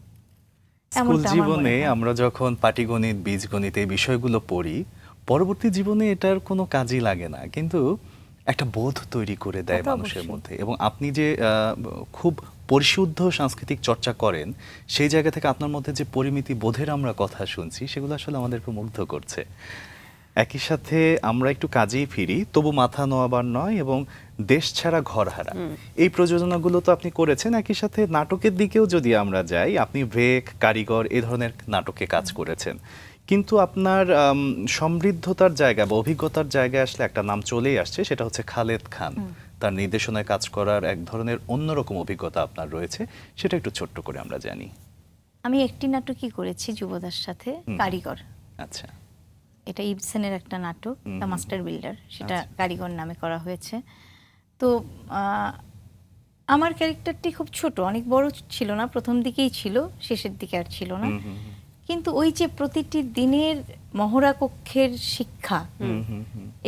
স্কুল জীবনে আমরা যখন পাটিগণিত, বীজগণিত এই বিষয়গুলো পড়ি, পরবর্তী জীবনে এটার কোনো কাজই লাগে না, কিন্তু একটা বোধ তৈরি করে দেয় মানুষের মধ্যে। এবং আপনি যে খুব পরিশুদ্ধ সাংস্কৃতিক চর্চা করেন, সেই জায়গা থেকে আপনার মধ্যে যে পরিমিতি বোধের আমরা কথা শুনছি, সেগুলো আসলে আমাদেরকে মুগ্ধ করছে। একই সাথে আমরা একটু কাজেই ফিরি, তবু মাথা নোয়াবার নয় এবং দেশ ছাড়া ঘর হারা, এই প্রযোজনাগুলো তো আপনি করেছেন। একই সাথে নাটকের দিকেও যদি আমরা যাই, আপনি ব্রেক, কারিগর এই ধরনের নাটকে কাজ করেছেন, কিন্তু আপনার সমৃদ্ধতার জায়গা বা অভিজ্ঞতার জায়গায় আসলে একটা নাম চলেই আসছে, সেটা হচ্ছে খালেদ খান। তার নির্দেশনায় কাজ করার এক ধরনের অন্যরকম অভিজ্ঞতা আপনার রয়েছে, সেটা একটু ছোট্ট করে আমরা জানি। আমি একটি নাটকই করেছি যুবদার সাথে, কারিগর। আচ্ছা, এটা ইবসেনের একটা নাটক, দ্য মাস্টার বিল্ডার, সেটা কারিগর নামে করা হয়েছে। তো আমার ক্যারেক্টারটি খুব ছোট, অনেক বড় ছিল না, প্রথম দিকেই ছিল, শেষের দিকে আর ছিল না। কিন্তু ওই যে প্রতিটি দিনের মহড়া কক্ষের শিক্ষা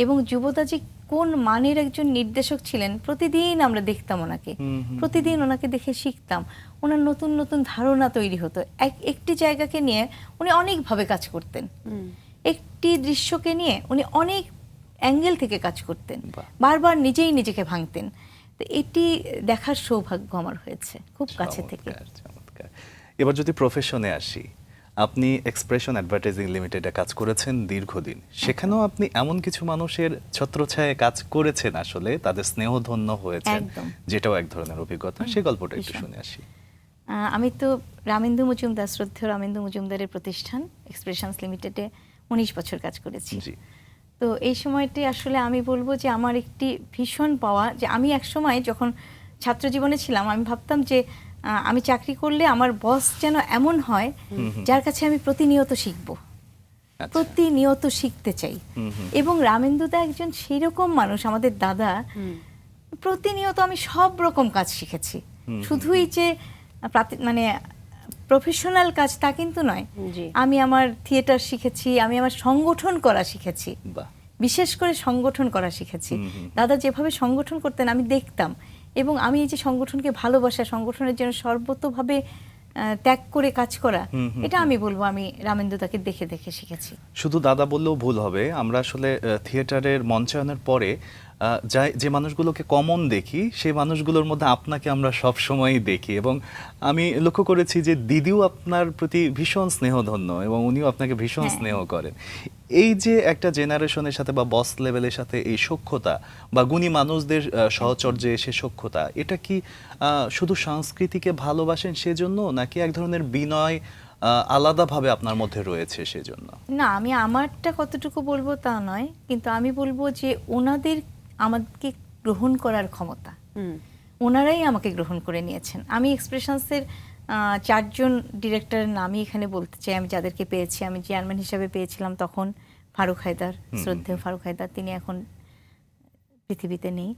এবং যুবদা যে কোন মানের একজন নির্দেশক ছিলেন, প্রতিদিন আমরা দেখতাম ওনাকে, প্রতিদিন ওনাকে দেখে শিখতাম, ওনার নতুন নতুন ধারণা তৈরি হতো। একটি জায়গাকে নিয়ে উনি অনেকভাবে কাজ করতেন, একটি দৃশ্যকে নিয়ে উনি অনেক অ্যাঙ্গেল থেকে কাজ করতেন, বারবার নিজেই নিজেকে ভাঙতেন। তো এটি দেখার সৌভাগ্য আমার হয়েছে খুব কাছে থেকে। চমৎকার। এবার যদি প্রফেশনে আসি, আপনি এক্সপ্রেশন অ্যাডভার্টাইজিং লিমিটেডে কাজ করেছেন দীর্ঘদিন, সেখানেও আপনি এমন কিছু মানুষের ছত্রছায়ায় কাজ করেছেন, আসলে তাদের স্নেহধন্য হয়েছেন, যেটাও এক ধরনের অভিজ্ঞতা। সেই গল্পটা একটু শুনে আসি। আমি তো রামেন্দু মজুমদার, শ্রদ্ধেয় রামেন্দু মজুমদারের প্রতিষ্ঠান এক্সপ্রেশনস লিমিটেডে 19 বছর কাজ করেছি। তো এই সময়টি আসলে আমি বলবো যে আমার একটি ভীষণ পাওয়া, যে আমি এক সময় যখন ছাত্র জীবনে ছিলাম, আমি ভাবতাম যে আমি চাকরি করলে আমার বস যেন এমন হয় যার কাছে আমি প্রতিনিয়ত শিখব, প্রতিনিয়ত শিখতে চাই। এবং রামেন্দুদা একজন সেই রকম মানুষ, আমাদের দাদা, প্রতিনিয়ত আমি সব রকম কাজ শিখেছি, শুধুই যে মানে প্রফেশনাল কাজ তা কিন্তু নয়। আমি আমার থিয়েটার শিখেছি, আমি আমার সংগঠন করা শিখেছি, বিশেষ করে সংগঠন করা শিখেছি। দাদা যেভাবে সংগঠন করতেন আমি দেখতাম, এবং আমি এই যে সংগঠনকে ভালোবাসা, সংগঠনের জন্য সর্বতোভাবে ত্যাগ করে কাজ করা, এটা আমি বলবো আমি রামেন্দুদাকে দেখে দেখে শিখেছি। শুধু দাদা বললেও ভুল হবে, আমরা আসলে থিয়েটারের মঞ্চায়নের পরে যে মানুষগুলোকে কমন দেখি, সেই মানুষগুলোর মধ্যে আপনাকে আমরা সব সময়ই দেখি, এবং আমি লক্ষ্য করেছি যে দিদিও আপনার প্রতি ভীষণ স্নেহধন্য এবং উনিও আপনাকে ভীষণ স্নেহ করেন। এই যে একটা জেনারেশনের সাথে বা বস লেভেলের সাথে এই সখ্যতা বা গুণী মানুষদের সহচর্যে এসে সখ্যতা, এটা কি শুধু সংস্কৃতিকে ভালোবাসেন সেজন্য, নাকি এক ধরনের বিনয় আলাদাভাবে আপনার মধ্যে রয়েছে সেজন্য? না, আমি আমারটা কতটুকু বলবো তা নয়, কিন্তু আমি বলবো যে ওনাদের আমাকে গ্রহণ করার ক্ষমতা, ওনারাই আমাকে গ্রহণ করে নিয়েছেন। আমি এক্সপ্রেশনসের 4 জন ডিরেক্টরের নামই এখানে বলতে চাই, আমি যাদেরকে পেয়েছি। আমি চেয়ারম্যান হিসাবে পেয়েছিলাম তখন ফারুক হায়দার, শ্রদ্ধেয় ফারুক হায়দার, তিনি এখন পৃথিবীতে নেই।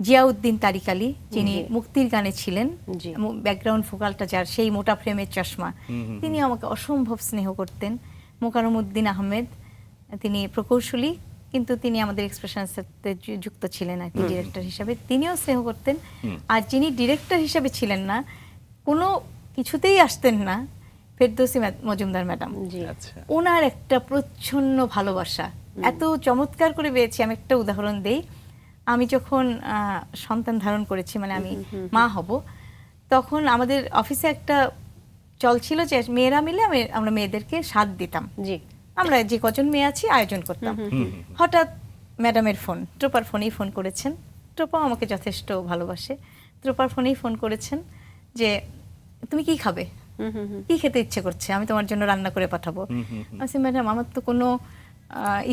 জিয়াউদ্দিন তারিক আলী, যিনি মুক্তির গানে ছিলেন, ব্যাকগ্রাউন্ড ভোকালটা যার, সেই মোটা ফ্রেমের চশমা, তিনি আমাকে অসম্ভব স্নেহ করতেন। মোকাররমউদ্দিন আহমেদ, তিনি প্রকৌশলী, কিন্তু তিনি আমাদের এক্সপ্রেশনের সাথে যুক্ত ছিলেন আর কি ডিরেক্টর হিসাবে, তিনিও স্নেহ করতেন। আর যিনি ডিরেক্টর হিসাবে ছিলেন না, কোনো কিছুতেই আসতেন না, ফেরদৌসী মজুমদার ম্যাডাম, ওনার একটা প্রচ্ছন্ন ভালোবাসা এত চমৎকার করে পেয়েছি। আমি একটা উদাহরণ দেই, আমি যখন সন্তান ধারণ করেছি, মানে আমি মা হব, তখন আমাদের অফিসে একটা চল ছিল যে মেয়েরা মিলে আমরা মেয়েদেরকে সাথ দিতাম, জি আমরা যে কজন মেয়ে আছি আয়োজন করতাম। হঠাৎ ম্যাডামের ফোন, ট্রোপার ফোনেই ফোন করেছেন, ট্রোপা আমাকে যথেষ্ট ভালোবাসে, ট্রোপার ফোনেই ফোন করেছেন যে তুমি কি খাবে, কি খেতে ইচ্ছে করছে, আমি তোমার জন্য রান্না করে পাঠাবো। আমি ম্যাডাম আমার তো কোনো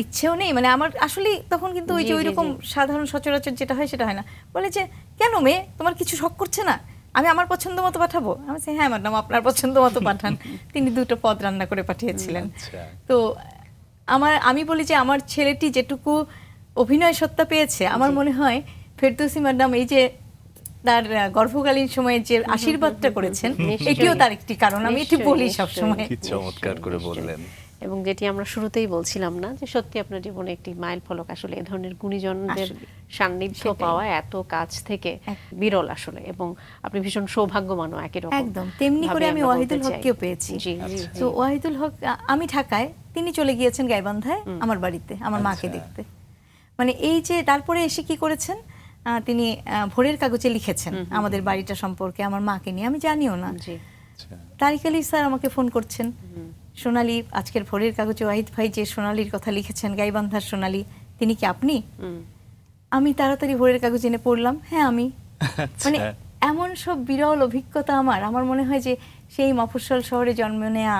ইচ্ছেও নেই, মানে আমার আসলে তখন কিন্তু ওই যে ওইরকম সাধারণ সচরাচর যেটা হয় সেটা হয় না। বলে যে কেন মেয়ে, তোমার কিছু শখ করছে না, আমি আমার পছন্দ মতো পাঠাবো? আমি বলছি হ্যাঁ ম্যাডাম আপনার পছন্দ মতো পাঠান। তিনি 2টো পদ রান্না করে পাঠিয়েছিলেন। তো আমি বলি যে আমার ছেলেটি যেটুকু অভিনয় সত্তা পেয়েছে, আমার মনে হয় ফেরদৌসী ম্যাডাম এই যে তার গর্ভকালীন সময়ে যে আশীর্বাদটা করেছেন এটিও তার একটি কারণ, আমি এটি বলি সবসময়। কি চমৎকার করে বললেন। এবং যেটি আমরা শুরুতেই বলছিলাম না, যে সত্যি আপনার জীবনে একটি মাইল ফলক আসলে এ ধরনের গুণীজনদের সান্নিধ্য পাওয়া এত কাছ থেকে বিরল আসলে, এবং আপনি ভীষণ সৌভাগ্যমানও একই রকম। একদম তেমনি করে আমি ওয়াহিদুল হককেও পেয়েছি। তো ওয়াহিদুল হক, আমি ঢাকায়, তিনি চলে গিয়েছেন গাইবান্ধায় আমার বাড়িতে আমার মাকে দেখতে। মানে এই যে তারপরে এসে কি করেছেন, তিনি ভোরের কাগজে লিখেছেন আমাদের বাড়িটা সম্পর্কে, আমার মাকে নিয়ে, আমি জানিও না। তারিক আলী স্যার আমাকে ফোন করছেন, সোনালী আজকের ভোরের কাগজে ওয়াহিদ ভাই যে সোনালীর কথা লিখেছেন, গাইবান্ধার সোনালী, তিনি কি আপনি? আমি তাড়াতাড়ি ভোরের কাগজ এনে পড়লাম, হ্যাঁ আমি। মানে এমন সব বিরল অভিজ্ঞতা আমার মনে হয় যে সেই মফস্বল শহরে জন্ম নেয়া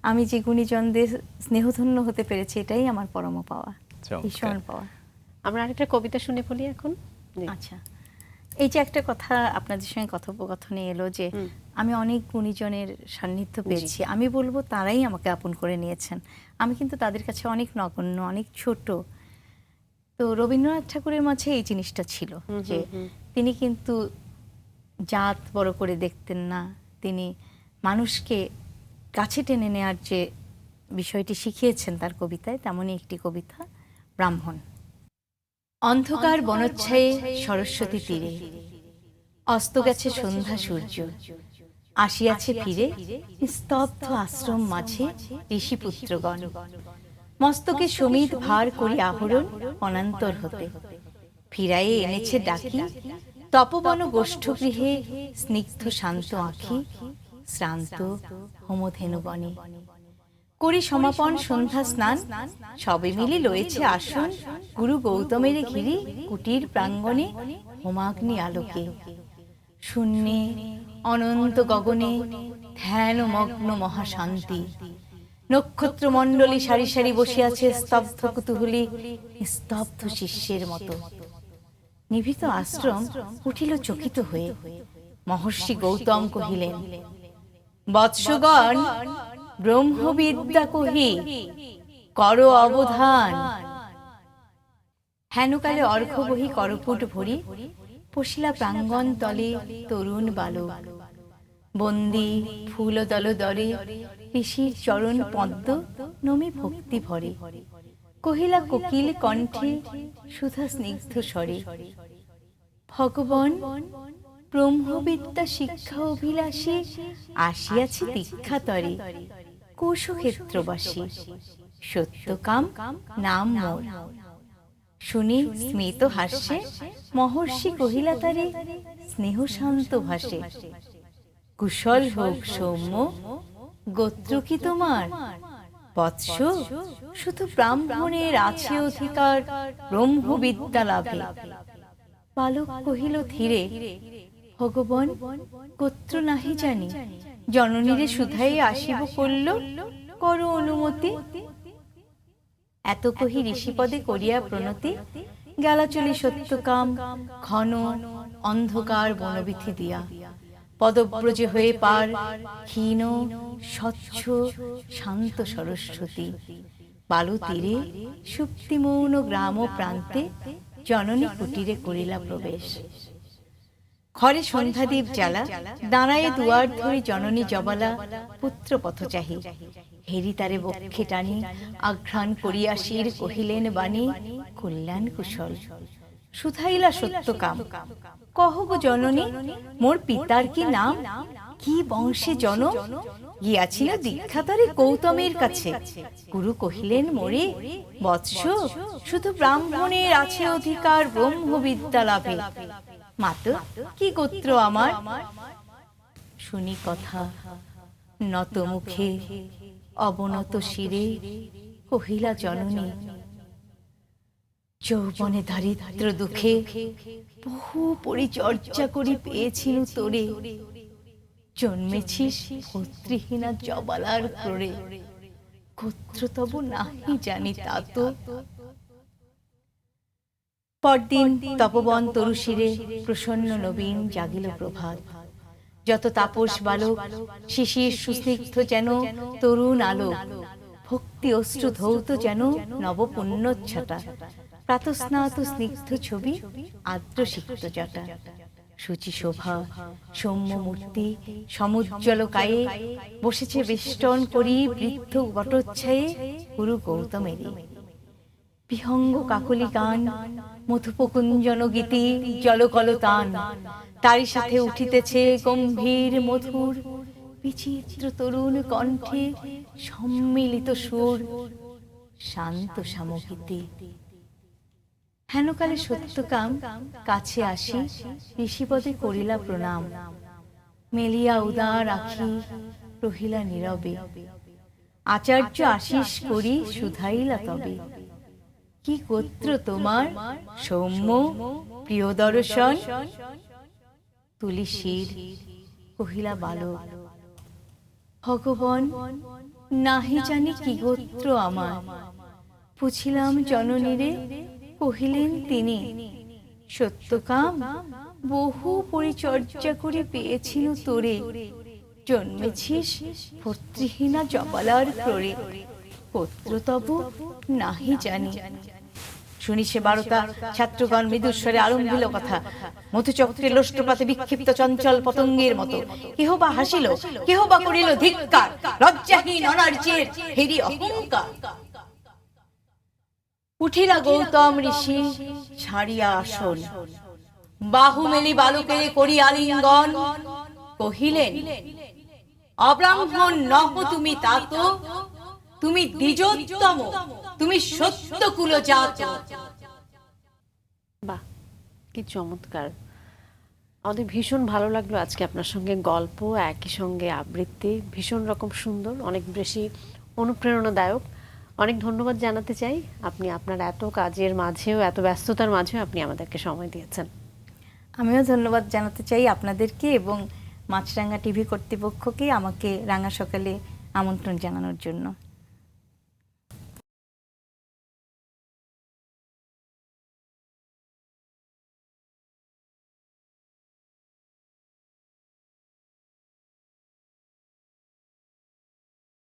আমি যে গুণীজনদের স্নেহধন্য হতে পেরেছি, এটাই আমার পরম পাওয়া, ভীষণ পাওয়া। আমরা আরেকটা কবিতা শুনে বলি এখন। আচ্ছা, এই যে একটা কথা আপনাদের সঙ্গে কথোপকথনে এলো যে আমি অনেক গুণীজনের সান্নিধ্য পেয়েছি, আমি বলবো তারাই আমাকে আপন করে নিয়েছেন। আমি কিন্তু তাদের কাছে অনেক নগণ্য, অনেক ছোট। তো রবীন্দ্রনাথ ঠাকুরের মাঝে এই জিনিসটা ছিল যে তিনি কিন্তু জাত বড় করে দেখতেন না, তিনি মানুষকে কাছে টেনে নেওয়ার যে বিষয়টি শিখিয়েছেন তার কবিতায়, তেমনই একটি কবিতা ব্রাহ্মণ। অন্ধকার বনচ্ছায়ে সরস্বতী তীরে, অস্ত গেছে সন্ধ্যা সূর্য, আসিয়াছে ফিরে স্তব্ধ আশ্রম মাঝে ঋষিপুত্রগণ, মস্তকে সমিত ভার করি আহরণ অনান্তর হতে, ফিরায়ে এনেছে ডাকি তপবন গোষ্ঠগৃহে স্নিগ্ধ শান্ত আঁখি, শ্রান্ত হোমধেনু বনে। করি সমাপন সন্ধ্যা স্নান, সবে মিলে লয়েছে আসন গুরু গৌতমের ঘিরে কুটির প্রাঙ্গণে হোমাগ্নি আলোকে। শূন্যে অনন্ত গগনে ধ্যান মগ্ন মহাশান্তি, নক্ষত্র মণ্ডলী সারি সারি বসে আছে স্তব্ধ কুতূহলী স্তব্ধ শিষ্যের মতো। নিভৃত আশ্রম উঠিল চকিত হয়ে, মহর্ষি গৌতম কহিলেন, বৎসগণ ব্রহ্মবিদ্যা কহি কর অবধান। হেনকালে অর্ঘ্য বহি করপুট ভরি, পশিলা প্রাঙ্গণ তলে তরুণ বালক, বন্দি ফুল দল দরে ঋষির চরণ পদ্ম নমে ভক্তি ভরে, কহিলা কোকিল কণ্ঠে সুধা স্নিগ্ধ স্বরে, ভগবান ব্রহ্মবিদ্যা শিক্ষা অভিলাষী আসিয়াছি দীক্ষাতরে, কোশক্ষেত্রবাসী সত্যকাম নাম মোর। শুনি স্মিত হাস্যে মহর্ষি কহিলা তারে স্নেহ শান্ত ভাষে, কুশল হোক সৌম্য, গোত্র কি তোমার? বৎস শুধু ব্রাহ্মণের আছে অধিকার ব্রহ্মবিদ্যা লাভে। বালক কহিল ধীরে, ভগবান গোত্র নাহি জানি, জননীরে সুধাই আসিব করল, করো অনুমতি। এত কহি ঋষিপদে করিয়া প্রণতি, গেলা চলি সত্যকাম ঘন অন্ধকার বনবিথি দিয়া, পদব্রজে হয়ে পার ক্ষীণ স্বচ্ছ শান্ত সরস্বতী, বালু তীরে সুপ্তিমৌন গ্রাম প্রান্তে জননী কুটিরে করিলা প্রবেশ। ঘরে সন্ধ্যাদীপ জ্বালা, দাঁড়ায়ে দুয়ার ধরি জননী জবালা পুত্র পথ চাহি, হেরি তারে বক্ষে টানি আঘ্রাণ করিয়া শির কহিলেন বাণী, কল্যাণ কুশল সুধাইলা সত্যকাম। কহ গো জননী, মোর পিতার কি নাম, কি বংশে জনম? গিয়াছিল দীক্ষাতরে গৌতমের কাছে, গুরু কহিলেন মোরে, বৎস শুধু ব্রাহ্মণের আছে অধিকার ব্রহ্মবিদ্যা লাভে। মাত কি গোত্র আমার? শুনি কথা নত মুখে অবনত শিরে কহিলা জননী, যৌবনে দারিদ্র দুঃখে বহু পরিচর্যা করি পেয়েছিনু তোরে, জন্মেছিস পুত্রহীনা জবালার ক্রোড়ে, গোত্র তব নাহি জানি তা তো। পরদিন তপবন তরুশিরে প্রসন্ন নবীন জাগিল প্রভাত, যত তাপস বালক শিশির সুস্নিগ্ধ যেন তরুণ আলোক, ভক্তি অশ্রু ধৌত যেন নব পুণ্যচ্ছটা, প্রাতস্নাত স্নিগ্ধ ছবি আর্দ্র সিক্ত জটা, শুচি শোভা সৌম্য মূর্তি সমুজ্জ্বল কায়ে, বসেছে বেষ্টন করি বৃদ্ধ বটচ্ছায়ে গুরু গৌতমেরই। বিহঙ্গ কাকলি গান মধুপকুঞ্জন গীতি জলকলতান, তারই সাথে উঠিতেছে গম্ভীর মধুর বিচিত্র তরুণ কণ্ঠে সম্মিলিত সুর, শান্ত সামগীতি। হেনকালে সত্যকাম কাছে আসি ঋষিপদে করিলা প্রণাম, মেলিয়া উদার আখি রহিলা নীরবে, আচার্য আশিস করি শুধাইলা তবে, কি গোত্র তোমার সৌম্য প্রিয় দর্শন? তুলি শির কহিলা বালক, ভগবান নাহি জানি কি গোত্র আমার। পুছিলাম জননীরে, কহিলেন তিনি, সত্যকাম বহু পরিচর্যা করে পেয়েছিল তোরে, জন্মেছিস পুত্রহীনা জবালার ক্রোড়ে, গোত্র তব নাহি জানি। শুনি সে বারতা ছাত্রগণ মৃদুস্বরে আরম্ভিল কথা, মধুচক্রে লোষ্টপাতে বিক্ষিপ্ত চঞ্চল পতঙ্গের মতো, কেহ বা হাসিল, কেহ বা করিল ধিক্কার, লজ্জাহীন অনার্যের হেরি অহংকার। উঠিলা গৌতম ঋষি ছাড়িয়া আসন, বাহু মেলি বালকের করি আলিঙ্গন, কহিলেন, অব্রাহ্মণ নহ তুমি তাত, তুমি দ্বিজোত্তম, তুমি সত্য কুলজাত। বাহ, কি চমৎকার! আমাদের ভীষণ ভালো লাগলো আজকে আপনার সঙ্গে গল্প, একই সঙ্গে আবৃত্তি ভীষণ রকম সুন্দর, অনেক বেশি অনুপ্রেরণাদায়ক। অনেক ধন্যবাদ জানাতে চাই, আপনি আপনার এত কাজের মাঝেও, এত ব্যস্ততার মাঝেও আপনি আমাদেরকে সময় দিয়েছেন। আমিও ধন্যবাদ জানাতে চাই আপনাদেরকে এবং মাছরাঙা টিভি কর্তৃপক্ষকে আমাকে রাঙা সকালে আমন্ত্রণ জানানোর জন্য।